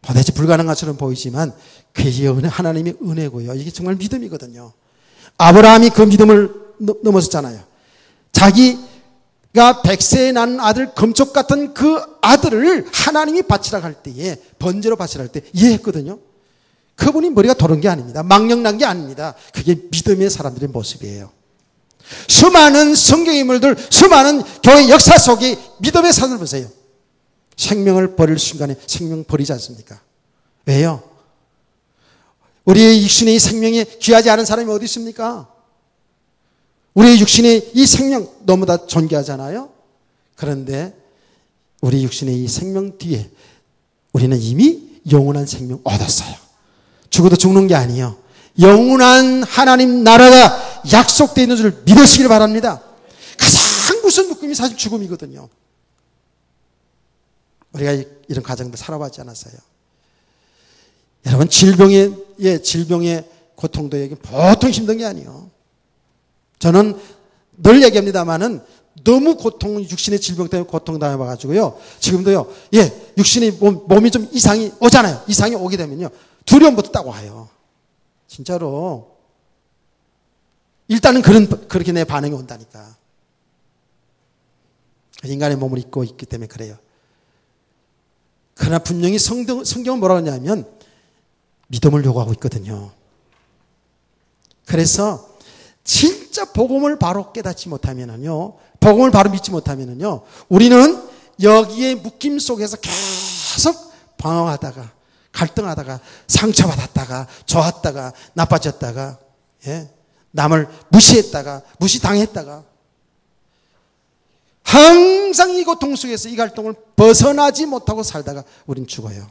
도대체 불가능한 것처럼 보이지만 그게 하나님의 은혜고요. 이게 정말 믿음이거든요. 아브라함이 그 믿음을 넘어섰잖아요. 자기가 100세에 낳은 아들 금쪽 같은 그 아들을 하나님이 바치라 할 때에, 번제로 바치라 할 때 이해했거든요. 그분이 머리가 도른 게 아닙니다. 망령난 게 아닙니다. 그게 믿음의 사람들의 모습이에요. 수많은 성경의 인물들, 수많은 교회 역사 속에 믿음의 사람을 보세요. 생명을 버릴 순간에 생명 버리지 않습니까? 왜요? 우리의 육신의 이 생명이 귀하지 않은 사람이 어디 있습니까? 우리의 육신의 이 생명 너무나 존귀하잖아요. 그런데 우리 육신의 이 생명 뒤에 우리는 이미 영원한 생명 얻었어요. 죽어도 죽는 게 아니에요. 영원한 하나님 나라가 약속되어 있는 줄 믿으시길 바랍니다. 가장 무서운 묶음이 사실 죽음이거든요. 우리가 이런 가정들 살아봤지 않았어요? 여러분, 질병의 고통도 여기 보통 힘든 게 아니에요. 저는 늘 얘기합니다만은 너무 육신의 질병 때문에 고통당해봐가지고요. 지금도요, 육신의 몸이 좀 이상이 오잖아요. 이상이 오게 되면요, 두려움부터 딱 와요. 진짜로. 일단은 그렇게 내 반응이 온다니까. 인간의 몸을 입고 있기 때문에 그래요. 그러나 분명히 성경은 뭐라고 하냐면 믿음을 요구하고 있거든요. 그래서 진짜 복음을 바로 깨닫지 못하면은요, 복음을 바로 믿지 못하면은요, 우리는 여기에 묶임 속에서 계속 방황하다가, 갈등하다가, 상처받았다가, 좋았다가, 나빠졌다가, 남을 무시했다가, 무시당했다가, 항상 이 고통 속에서 이 갈등을 벗어나지 못하고 살다가 우린 죽어요.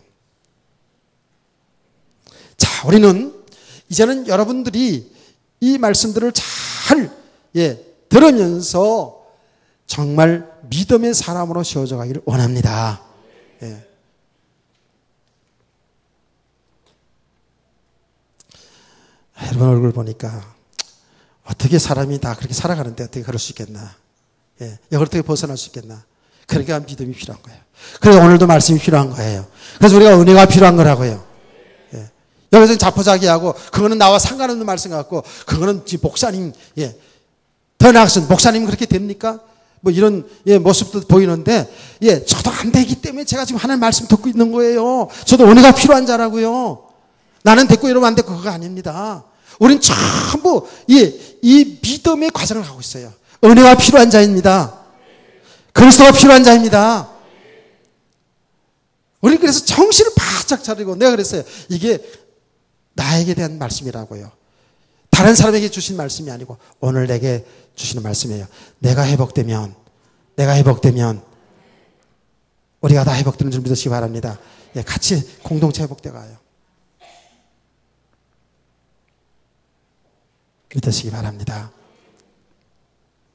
자, 우리는 이제는 여러분들이 이 말씀들을 잘 들으면서 정말 믿음의 사람으로 세워져 가기를 원합니다. 여러분 얼굴 보니까 어떻게 사람이 다 그렇게 살아가는데 어떻게 그럴 수 있겠나? 이걸 어떻게 벗어날 수 있겠나? 그러니까 믿음이 필요한 거예요. 그래서 오늘도 말씀이 필요한 거예요. 그래서 우리가 은혜가 필요한 거라고요. 여기서 자포자기하고 그거는 나와 상관없는 말씀 같고 그거는 목사님, 더 나아가서 목사님 그렇게 됩니까? 뭐 이런 모습도 보이는데 저도 안 되기 때문에 제가 지금 하나님 말씀 듣고 있는 거예요. 저도 은혜가 필요한 자라고요. 나는 됐고 이러면 안 되고 그거 아닙니다. 우린 전부 이 믿음의 과정을 하고 있어요. 은혜가 필요한 자입니다. 그리스도가 필요한 자입니다. 우리 그래서 정신을 바짝 차리고, 내가 그랬어요. 이게 나에게 대한 말씀이라고요. 다른 사람에게 주신 말씀이 아니고 오늘 내게 주시는 말씀이에요. 내가 회복되면 내가 회복되면 우리가 다 회복되는 줄 믿으시기 바랍니다. 예, 같이 공동체 회복돼 가요. 믿으시기 바랍니다.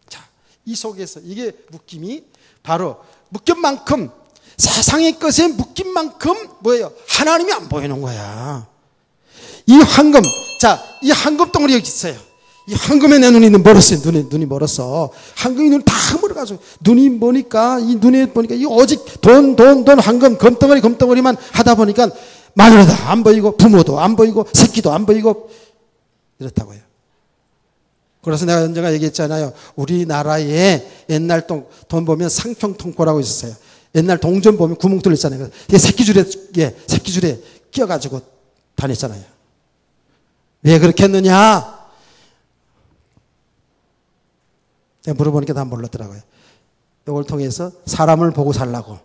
자, 이 속에서 이게 묶임이 바로 묶임만큼 세상의 것에 묶임만큼 뭐예요? 하나님이 안 보이는 거야. 이 황금, 자, 이 황금 덩어리 여기 있어요. 이 황금에 내 눈이 멀었어요. 눈이 멀었어. 황금이 눈 다 멀어가지고 눈이 머니까 이 눈에 보니까 이 오직 돈 황금 금덩어리만 하다 보니까 마누라도 안 보이고 부모도 안 보이고 새끼도 안 보이고 이렇다고요. 그래서 내가 언젠가 얘기했잖아요. 우리나라에 옛날 돈 보면 상평통고라고 있었어요. 옛날 동전 보면 구멍 뚫렸잖아요. 이게 새끼줄에 끼어가지고 다녔잖아요. 왜 그렇게 했느냐? 제가 물어보니까 다 몰랐더라고요. 이걸 통해서 사람을 보고 살라고.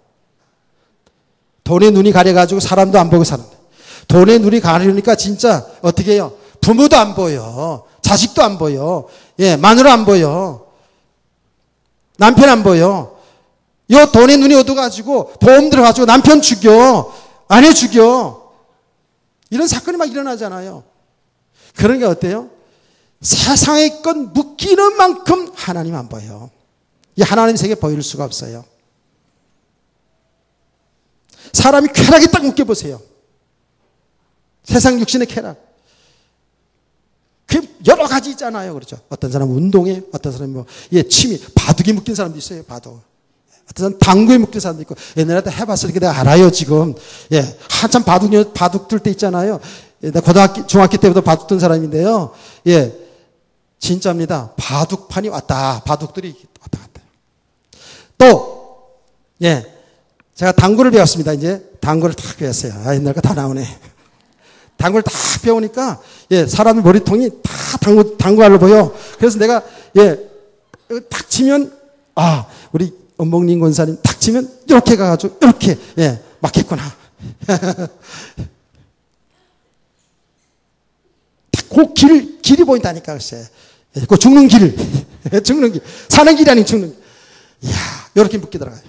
돈에 눈이 가려가지고 사람도 안 보고 사는데. 돈에 눈이 가려니까 진짜 어떻게 해요? 부모도 안 보여. 자식도 안 보여. 예, 마누라 안 보여. 남편 안 보여. 요 돈에 눈이 어두워가지고 보험 들어가지고 남편 죽여. 아내 죽여. 이런 사건이 막 일어나잖아요. 그러니까 어때요? 세상의 것 묶이는 만큼 하나님 안 보여. 이 하나님 세계 보일 수가 없어요. 사람이 쾌락에 딱 묶여보세요. 세상 육신의 쾌락. 그 여러 가지 있잖아요. 그렇죠. 어떤 사람은 운동에, 어떤 사람은 뭐, 예, 취미, 바둑에 묶인 사람도 있어요. 바둑. 어떤 사람은 당구에 묶인 사람도 있고, 옛날에 해봤으니까 내가 알아요, 지금. 예, 한참 바둑 들 때 있잖아요. 예, 나 중학교 때부터 바둑 든 사람인데요. 예, 진짜입니다. 바둑판이 왔다. 바둑들이 왔다 갔다. 또, 예, 제가 당구를 배웠습니다. 이제 당구를 다 배웠어요. 아, 옛날 거 다 나오네. 당구를 다 배우니까, 예, 사람 머리통이 다 당구알로 보여. 그래서 내가, 예, 딱 치면, 아, 우리 엄목린 권사님 딱 치면, 이렇게 가가지고, 이렇게, 예, 맞겠구나. 딱 그 길이 보인다니까, 글쎄. 예, 그 죽는 길. 죽는 길. 사는 길이 아닌 죽는 길. 이야, 이렇게 묶여 들어가요.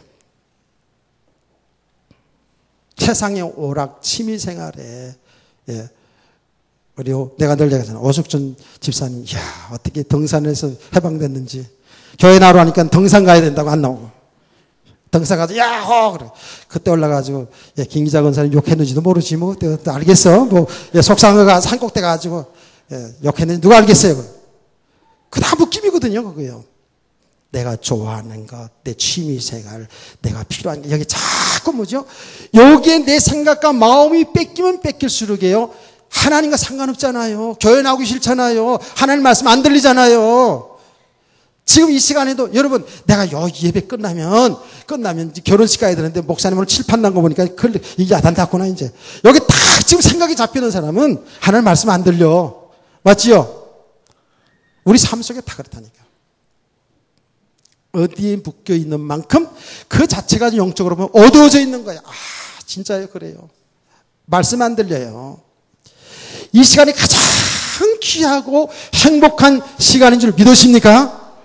세상의 오락, 취미 생활에, 예. 그리고 내가 늘 얘기하잖아. 오숙준 집사님, 이야, 어떻게 등산에서 해방됐는지. 교회 나오러 하니까 등산 가야 된다고 안 나오고. 등산 가서, 야호! 그래. 그때 올라가가지고, 예, 김기자 권사님 욕했는지도 모르지, 뭐. 또 알겠어? 뭐, 예, 속상해가 산꼭대 가가지고, 예, 욕했는지 누가 알겠어요? 그 다 묶임이거든요, 그거요. 내가 좋아하는 것, 내 취미 생활, 내가 필요한 게, 여기 자꾸 뭐죠? 여기에 내 생각과 마음이 뺏기면 뺏길수록이에요. 하나님과 상관없잖아요. 교회 나오기 싫잖아요. 하나님 말씀 안 들리잖아요. 지금 이 시간에도 여러분, 내가 여기 예배 끝나면 이제 결혼식 가야 되는데 목사님 오늘 칠판 난 거 보니까 이게 야단 탔구나, 이제. 여기 딱 지금 생각이 잡히는 사람은 하나님 말씀 안 들려. 맞지요? 우리 삶 속에 다 그렇다니까. 어디에 묶여 있는 만큼 그 자체가 영적으로 보면 어두워져 있는 거야. 아, 진짜요? 그래요. 말씀 안 들려요. 이 시간이 가장 귀하고 행복한 시간인 줄 믿으십니까?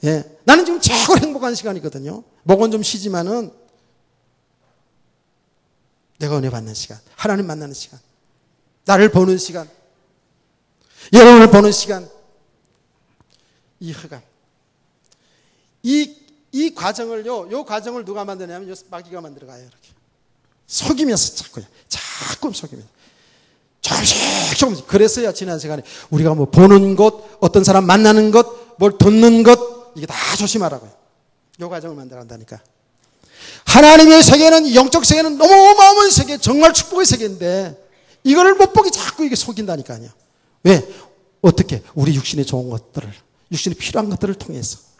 예. 나는 지금 최고 행복한 시간이거든요. 목은 좀 쉬지만은 내가 은혜 받는 시간, 하나님 만나는 시간, 나를 보는 시간, 여러분을 보는 시간, 이 흑암. 이 과정을요, 요 과정을 누가 만드냐면 요 마귀가 만들어가요, 이렇게. 속이면서 자꾸 속이면서. 조금씩. 그랬어야 지난 시간에 우리가 뭐 보는 것, 어떤 사람 만나는 것, 뭘 듣는 것, 이게 다 조심하라고요. 요 과정을 만들어간다니까. 하나님의 세계는, 영적 세계는 너무 어마어마한 세계, 정말 축복의 세계인데, 이거를 못 보게 자꾸 이게 속인다니까요. 왜? 어떻게? 우리 육신에 좋은 것들을, 육신에 필요한 것들을 통해서.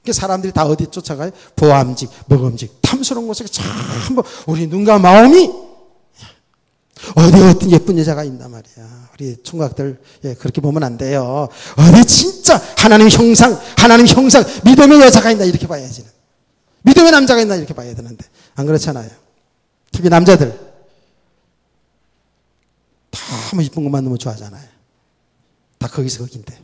사람들이 다 어디 쫓아가요? 보암직, 먹음직, 탐스러운 곳에 전부 우리 눈과 마음이 어디 어떤 예쁜 여자가 있단 말이야. 우리 총각들, 예, 그렇게 보면 안 돼요. 어디 진짜 하나님 형상, 믿음의 여자가 있나 이렇게 봐야지. 믿음의 남자가 있나 이렇게 봐야 되는데 안 그렇잖아요. 특히 남자들 너무 이쁜 것만 너무 좋아하잖아요. 다 거기서 거긴데.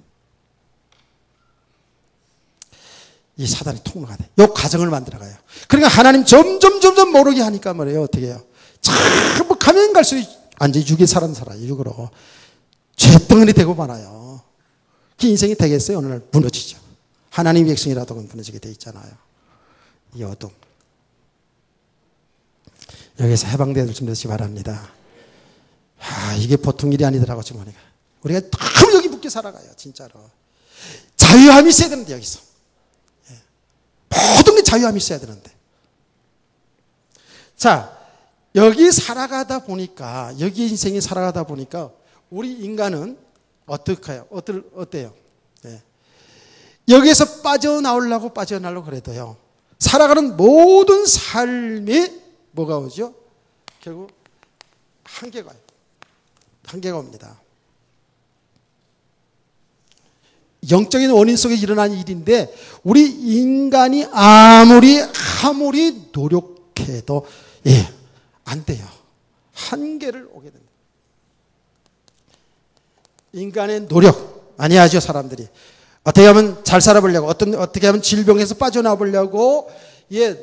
이 사단의 통로가 돼. 요 가정을 만들어가요. 그러니까 하나님 점점 모르게 하니까 말이에요. 어떻게 해요? 참, 뭐 가면 갈수록 완전히 육에 사람 살아요. 육으로. 죄덩어리 되고 말아요. 그 인생이 되겠어요? 어느 날 무너지죠. 하나님 백성이라도 무너지게 돼 있잖아요. 이 어둠. 여기서 해방되어질 좀 되시 바랍니다. 이게 보통 일이 아니더라고, 지금 보니까. 우리가 너무 여기 묶여 살아가요, 진짜로. 자유함이 있어야 되는데, 여기서. 모든 게 자유함이 있어야 되는데. 자, 여기 살아가다 보니까, 여기 인생이 살아가다 보니까, 우리 인간은 어떡해요? 어때요? 네. 여기에서 빠져나오려고 그래도요. 살아가는 모든 삶에 뭐가 오죠? 결국 한계가 와요. 한계가 옵니다. 영적인 원인 속에 일어난 일인데 우리 인간이 아무리 노력해도 안 돼요. 한계를 오게 됩니다. 인간의 노력 많이 하죠, 사람들이. 어떻게 하면 잘 살아보려고, 어떻게 하면 질병에서 빠져나오려고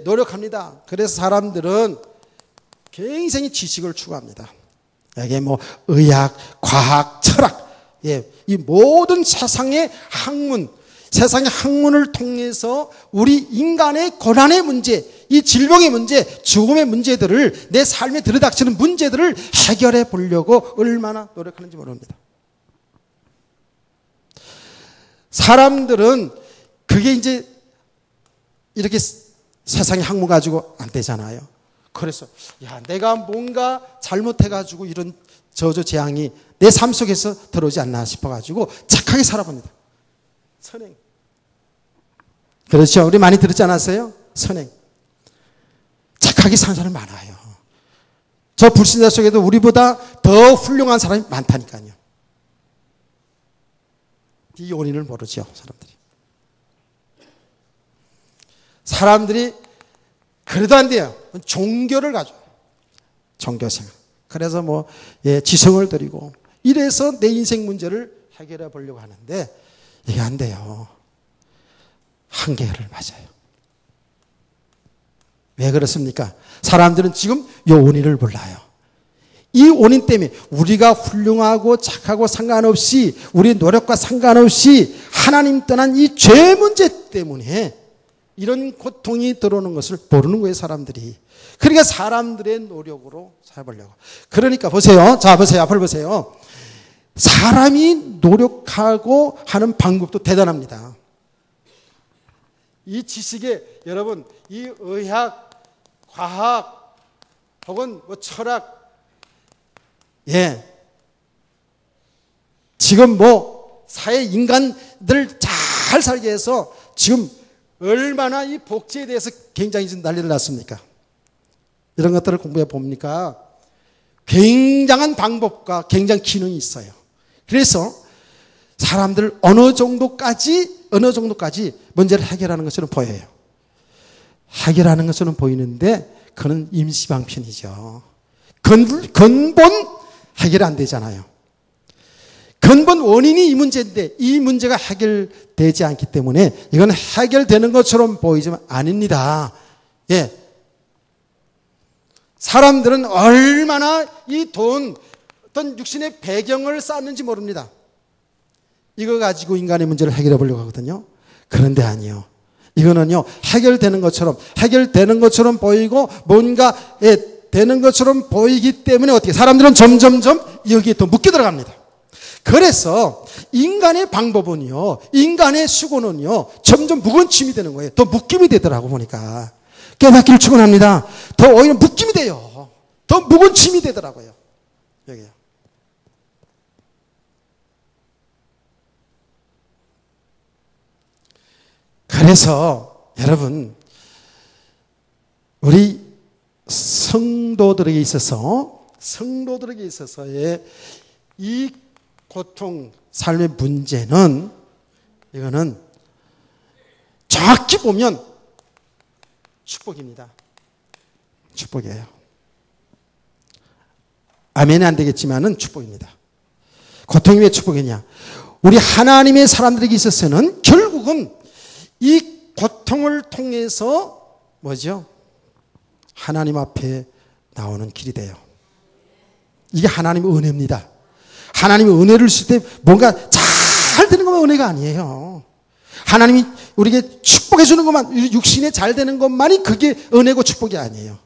노력합니다. 그래서 사람들은 굉장히 지식을 추구합니다. 여기에 뭐 의학, 과학, 철학, 이 모든 세상의 학문을 통해서 우리 인간의 고난의 문제, 이 질병의 문제, 죽음의 문제들을, 내 삶에 들이닥치는 문제들을 해결해 보려고 얼마나 노력하는지 모릅니다. 사람들은 그게 이제 이렇게 세상의 학문 가지고 안 되잖아요. 그래서 내가 뭔가 잘못해가지고 이런 저주재앙이 내 삶 속에서 들어오지 않나 싶어가지고 착하게 살아봅니다. 선행. 그렇죠. 우리 많이 들었지 않았어요? 선행. 착하게 사는 사람이 많아요. 저 불신자 속에도 우리보다 더 훌륭한 사람이 많다니까요. 이 원인을 모르죠, 사람들이 그래도 안 돼요. 종교를 가져. 종교생활. 그래서 지성을 드리고 이래서 내 인생 문제를 해결해 보려고 하는데 이게 안 돼요. 한계를 맞아요. 왜 그렇습니까? 사람들은 지금 이 원인을 몰라요. 이 원인 때문에 우리가 훌륭하고 착하고 상관없이 우리 노력과 상관없이 하나님 떠난 이 죄 문제 때문에 이런 고통이 들어오는 것을 모르는 거예요, 사람들이. 그러니까 사람들의 노력으로 살아보려고. 그러니까 보세요. 자, 보세요. 앞을 보세요. 사람이 노력하고 하는 방법도 대단합니다. 이 지식에 여러분, 이 의학, 과학, 혹은 철학, 지금 사회 인간들 잘 살게 해서 지금 얼마나 이 복지에 대해서 굉장히 지금 난리를 났습니까? 이런 것들을 공부해 봅니까? 굉장한 방법과 굉장한 기능이 있어요. 그래서 사람들 어느 정도까지 문제를 해결하는 것처럼 보여요. 해결하는 것처럼 보이는데 그건 임시방편이죠. 근본 해결이 안 되잖아요. 근본 원인이 이 문제인데 이 문제가 해결되지 않기 때문에 이건 해결되는 것처럼 보이지만 아닙니다. 사람들은 얼마나 이 어떤 육신의 배경을 쌓는지 모릅니다. 이거 가지고 인간의 문제를 해결해 보려고 하거든요. 그런데 아니요. 이거는요, 해결되는 것처럼 보이고 뭔가 되는 것처럼 보이기 때문에 어떻게 사람들은 점점점 여기에 또 묶여 들어갑니다. 그래서 인간의 방법은요, 인간의 수고는요, 점점 무거운 짐이 되는 거예요. 더 묶임이 되더라고 보니까. 깨닫기를 축원합니다. 더 오히려 묶임이 돼요. 더 무거운 짐이 되더라고요. 여기요. 그래서 여러분, 우리 성도들에게 있어서의 이 고통, 삶의 문제는 이거는 정확히 보면 축복입니다. 축복이에요. 아멘은 안 되겠지만은 축복입니다. 고통이 왜 축복이냐? 우리 하나님의 사람들에게 있어서는 결국은 이 고통을 통해서 뭐죠? 하나님 앞에 나오는 길이 돼요. 이게 하나님의 은혜입니다. 하나님의 은혜를 쓸 때 뭔가 잘 되는 것만 은혜가 아니에요. 하나님이 우리에게 축복해 주는 것만, 육신에 잘 되는 것만이 그게 은혜고 축복이 아니에요.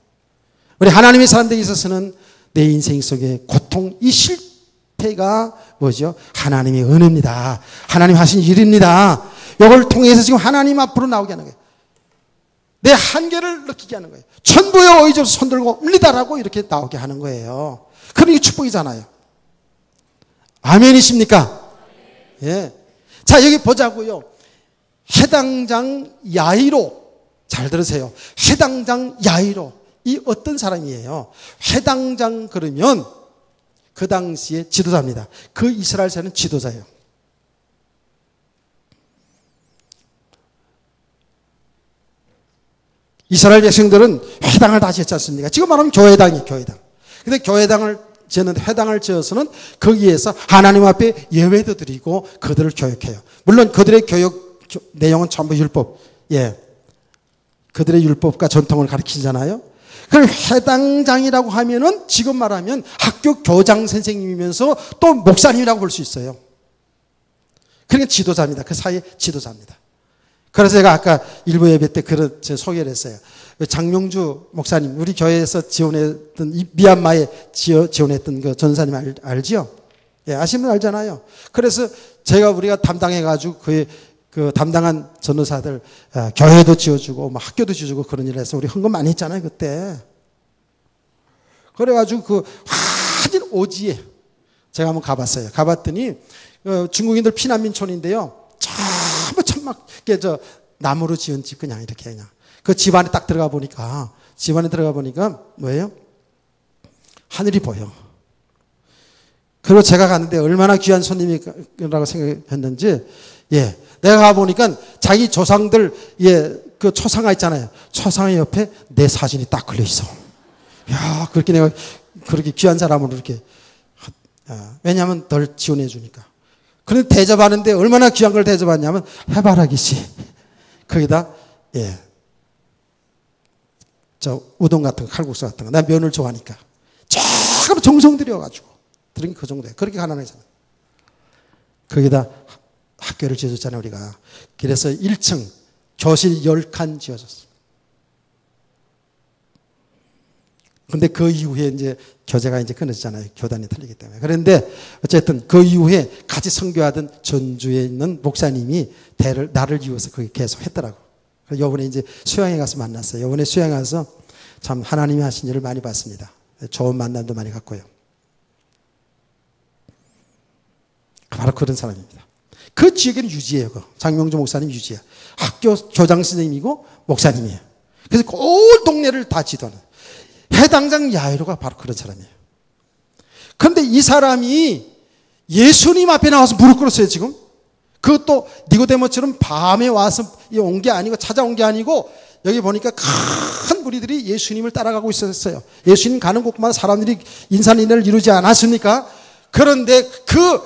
우리 하나님의 사람들에 있어서는 내 인생 속에 고통, 이 실패가 뭐죠? 하나님의 은혜입니다. 하나님 하신 일입니다. 이걸 통해서 지금 하나님 앞으로 나오게 하는 거예요. 내 한계를 느끼게 하는 거예요. 천부여 의지없어 손들고 옵니다라고 이렇게 나오게 하는 거예요. 그러니 축복이잖아요. 아멘이십니까? 예. 자, 여기 보자고요. 해당장 야이로, 잘 들으세요. 해당장 야이로, 이 어떤 사람이에요? 해당장 그러면 그 당시에 지도자입니다. 그 이스라엘 사회는 지도자예요. 이스라엘 백성들은 회당을 다 지었지 않습니까? 지금 말하면 교회당이에요, 교회당. 근데 교회당을 지었는데, 회당을 지어서는 거기에서 하나님 앞에 예배도 드리고 그들을 교육해요. 물론 그들의 교육 내용은 전부 율법, 예. 그들의 율법과 전통을 가르치잖아요. 그걸 회당장이라고 하면은 지금 말하면 학교 교장 선생님이면서 또 목사님이라고 볼 수 있어요. 그러니까 지도자입니다. 그 사이의 지도자입니다. 그래서 제가 아까 일부 예배 때 그런 소개를 했어요. 장명주 목사님, 우리 교회에서 지원했던, 미얀마에 지원했던 그 전사님 알지요? 예, 아시는 분 알잖아요. 그래서 우리가 담당해가지고 그 담당한 전도사들, 교회도 지어주고, 뭐 학교도 지어주고 그런 일을 해서 우리 헌금 많이 했잖아요, 그때. 그래가지고 그 완전 오지에 제가 한번 가봤어요. 가봤더니, 중국인들 피난민촌인데요. 전부 천막게 나무로 지은 집 그냥 이렇게 그냥. 그 집 안에 딱 들어가 보니까 뭐예요? 하늘이 보여. 그리고 제가 갔는데 얼마나 귀한 손님이라고 생각했는지, 예. 내가 가보니까 자기 조상들, 예, 그 초상화 있잖아요. 초상화 옆에 내 사진이 딱 걸려 있어. 야, 그렇게 내가 그렇게 귀한 사람으로 이렇게, 왜냐하면 널 지원해 주니까. 그런데 대접하는데 얼마나 귀한 걸 대접하냐면 해바라기 씨. 거기다, 예. 우동 같은 거, 칼국수 같은 거. 나 면을 좋아하니까. 조금 정성 들여가지고. 들은 그 정도예요. 그렇게 가난하잖아. 거기다 학교를 지어줬잖아요, 우리가. 그래서 1층, 교실 10칸 지어줬어. 근데 그 이후에 이제 교제가 이제 끊어지잖아요. 교단이 틀리기 때문에. 그런데 어쨌든 그 이후에 같이 선교하던 전주에 있는 목사님이 나를 이어서 거기 계속 했더라고. 요번에 이제 수양에 가서 만났어요. 요번에 수양에 가서 참 하나님이 하신 일을 많이 봤습니다. 좋은 만남도 많이 갔고요. 바로 그런 사람입니다. 그 지역에는 유지예요. 장명주 목사님 유지야. 학교 교장 선생님이고 목사님이에요. 그래서 온 동네를 다 지도하는. 해당장 야이로가 바로 그런 사람이에요. 그런데 이 사람이 예수님 앞에 나와서 무릎 꿇었어요, 지금. 그것도 니고데모처럼 밤에 와서 온 게 아니고, 찾아온 게 아니고, 여기 보니까 큰 무리들이 예수님을 따라가고 있었어요. 예수님 가는 곳마다 사람들이 인산인해를 이루지 않았습니까? 그런데 그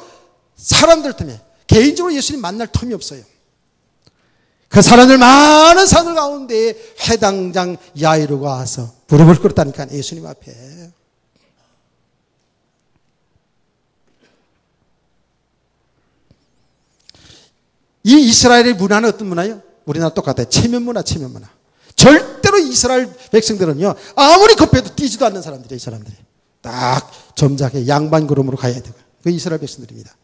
사람들 때문에 개인적으로 예수님 만날 틈이 없어요. 그 사람들, 많은 사람들 가운데 해당장 야이로가 와서 무릎을 꿇었다니까, 예수님 앞에. 이 이스라엘의 문화는 어떤 문화예요? 우리나라 똑같아요. 체면 문화, 체면 문화. 절대로 이스라엘 백성들은요, 아무리 급해도 뛰지도 않는 사람들이에요, 이 사람들이. 딱 점잖게 양반 걸음으로 가야 되고. 그 이스라엘 백성들입니다.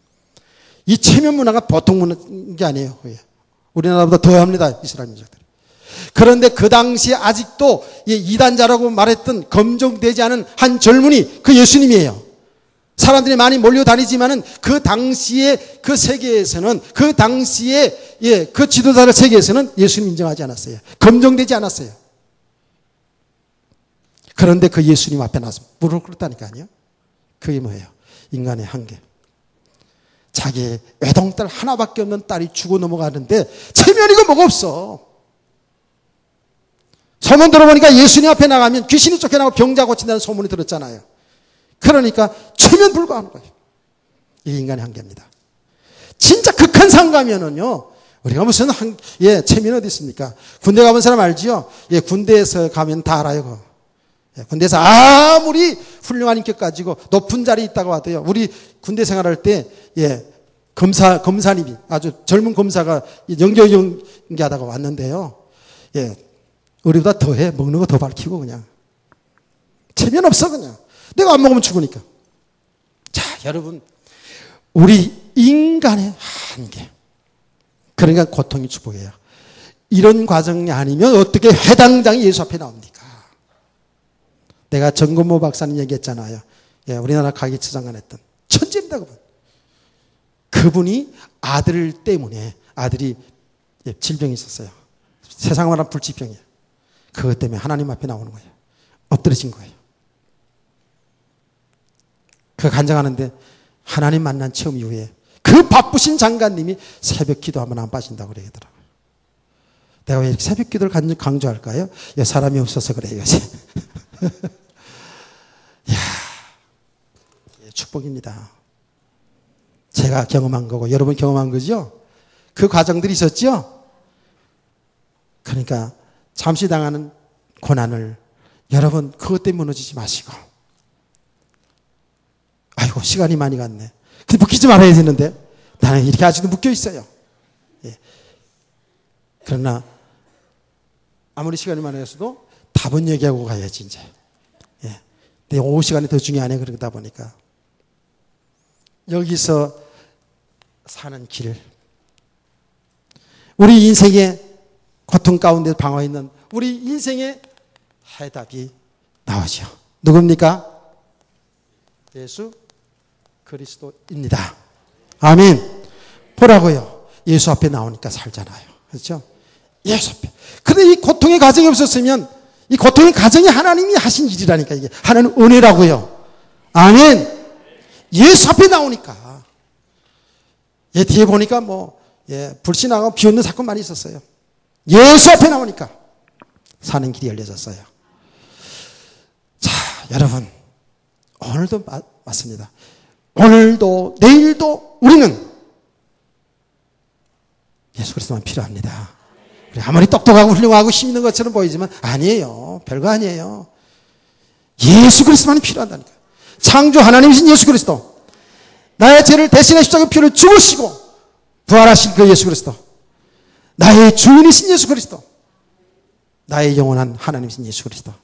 이 체면 문화가 보통 문화인 게 아니에요. 우리나라보다 더 합니다, 이스라엘 민족들이. 그런데 그 당시에 아직도 이단자라고 말했던 검증되지 않은 한 젊은이, 그 예수님이에요. 사람들이 많이 몰려다니지만은 그 당시에 그 세계에서는, 그 당시에, 예, 그 지도자들 세계에서는 예수님 인정하지 않았어요. 검증되지 않았어요. 그런데 그 예수님 앞에 나서 무릎 꿇었다니까요. 그게 뭐예요? 인간의 한계. 자기의 외동딸 하나밖에 없는 딸이 죽어 넘어가는데 체면이고 뭐가 없어. 소문 들어보니까 예수님 앞에 나가면 귀신이 쫓겨나고 병자 고친다는 소문이 들었잖아요. 그러니까 체면 불구하는 거예요. 이 인간의 한계입니다. 진짜 극한 상가면은요, 우리가 무슨 체면이 어디 있습니까? 군대 가본 사람 알지요? 예, 군대에서 가면 다 알아요. 그거. 예, 군대에서 아무리 훌륭한 인격 가지고 높은 자리에 있다고 하도요. 우리 군대 생활할 때, 예, 검사님이, 아주 젊은 검사가 연기하다가 왔는데요. 예, 우리보다 더해. 먹는 거 더 밝히고 그냥. 체면 없어, 그냥. 내가 안 먹으면 죽으니까. 자, 여러분. 우리 인간의 한계. 그러니까 고통이 축복이에요. 이런 과정이 아니면 어떻게 회당장이 예수 앞에 나옵니까? 내가 정건모 박사님 얘기했잖아요. 예, 우리나라 가기처장관 했던 천재입니다, 그분. 그분이 아들 때문에 아들이 질병이 있었어요. 세상 말하는 불치병이에요. 그것 때문에 하나님 앞에 나오는 거예요. 엎드려진 거예요. 그 간증하는데 하나님 만난 처음 이후에 그 바쁘신 장관님이 새벽 기도 하면 안 빠진다고 그러더라고요. 내가 왜 이렇게 새벽 기도를 강조할까요? 사람이 없어서 그래요, 요새. 이야, 축복입니다. 제가 경험한 거고 여러분 경험한 거죠? 그 과정들이 있었죠? 그러니까 잠시 당하는 고난을 여러분 그것 때문에 무너지지 마시고, 아이고 시간이 많이 갔네. 근데 묶이지 말아야 되는데 나는 이렇게 아직도 묶여 있어요. 예. 그러나 아무리 시간이 많아서도 답은 얘기하고 가야지 이제. 예. 내 오후 시간이 더 중요하네. 그러다 보니까 여기서 사는 길, 우리 인생의 고통 가운데 방황해 있는 우리 인생의 해답이 나오죠. 누굽니까? 예수 그리스도입니다. 아멘. 보라고요. 예수 앞에 나오니까 살잖아요. 그렇죠? 예수 앞에. 그런데 이 고통의 과정이 없었으면, 이 고통의 과정이 하나님이 하신 일이라니까, 이게. 하나님 은혜라고요. 아멘. 예수 앞에 나오니까. 예, 뒤에 보니까 불신하고 비웃는 사건 많이 있었어요. 예수 앞에 나오니까 사는 길이 열려졌어요. 자, 여러분. 오늘도 맞습니다. 오늘도 내일도 우리는 예수 그리스도만 필요합니다. 우리 아무리 똑똑하고 훌륭하고 힘 있는 것처럼 보이지만 아니에요. 별거 아니에요. 예수 그리스도만 필요하다니까. 창조 하나님이신 예수 그리스도, 나의 죄를 대신해 십자가 피를 죽으시고 부활하신 그 예수 그리스도, 나의 주인이신 예수 그리스도, 나의 영원한 하나님이신 예수 그리스도,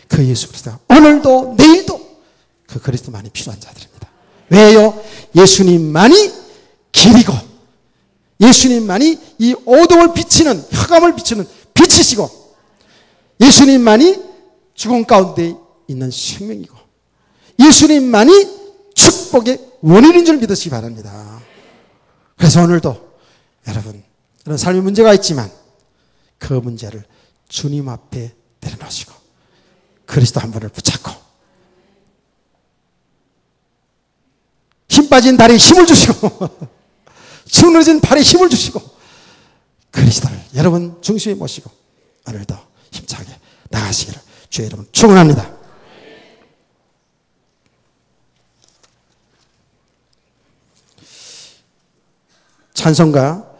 그 예수 그리스도가 오늘도 내일도 그 그리스도만이 필요한 자들입니다. 왜요? 예수님만이 길이고 예수님만이 이 어둠을 비치는, 흑암을 비치는 빛이시고 예수님만이 죽음 가운데 있는 생명이고 예수님만이 축복의 원인인 줄 믿으시기 바랍니다. 그래서 오늘도 여러분, 이런 삶의 문제가 있지만 그 문제를 주님 앞에 내려놓으시고 그리스도 한 분을 붙잡고 힘 빠진 다리에 힘을 주시고 주너진 팔에 힘을 주시고 그리스도를 여러분 중심에 모시고 오늘도 힘차게 나가시기를 주의 여러분 축원합니다. 찬송가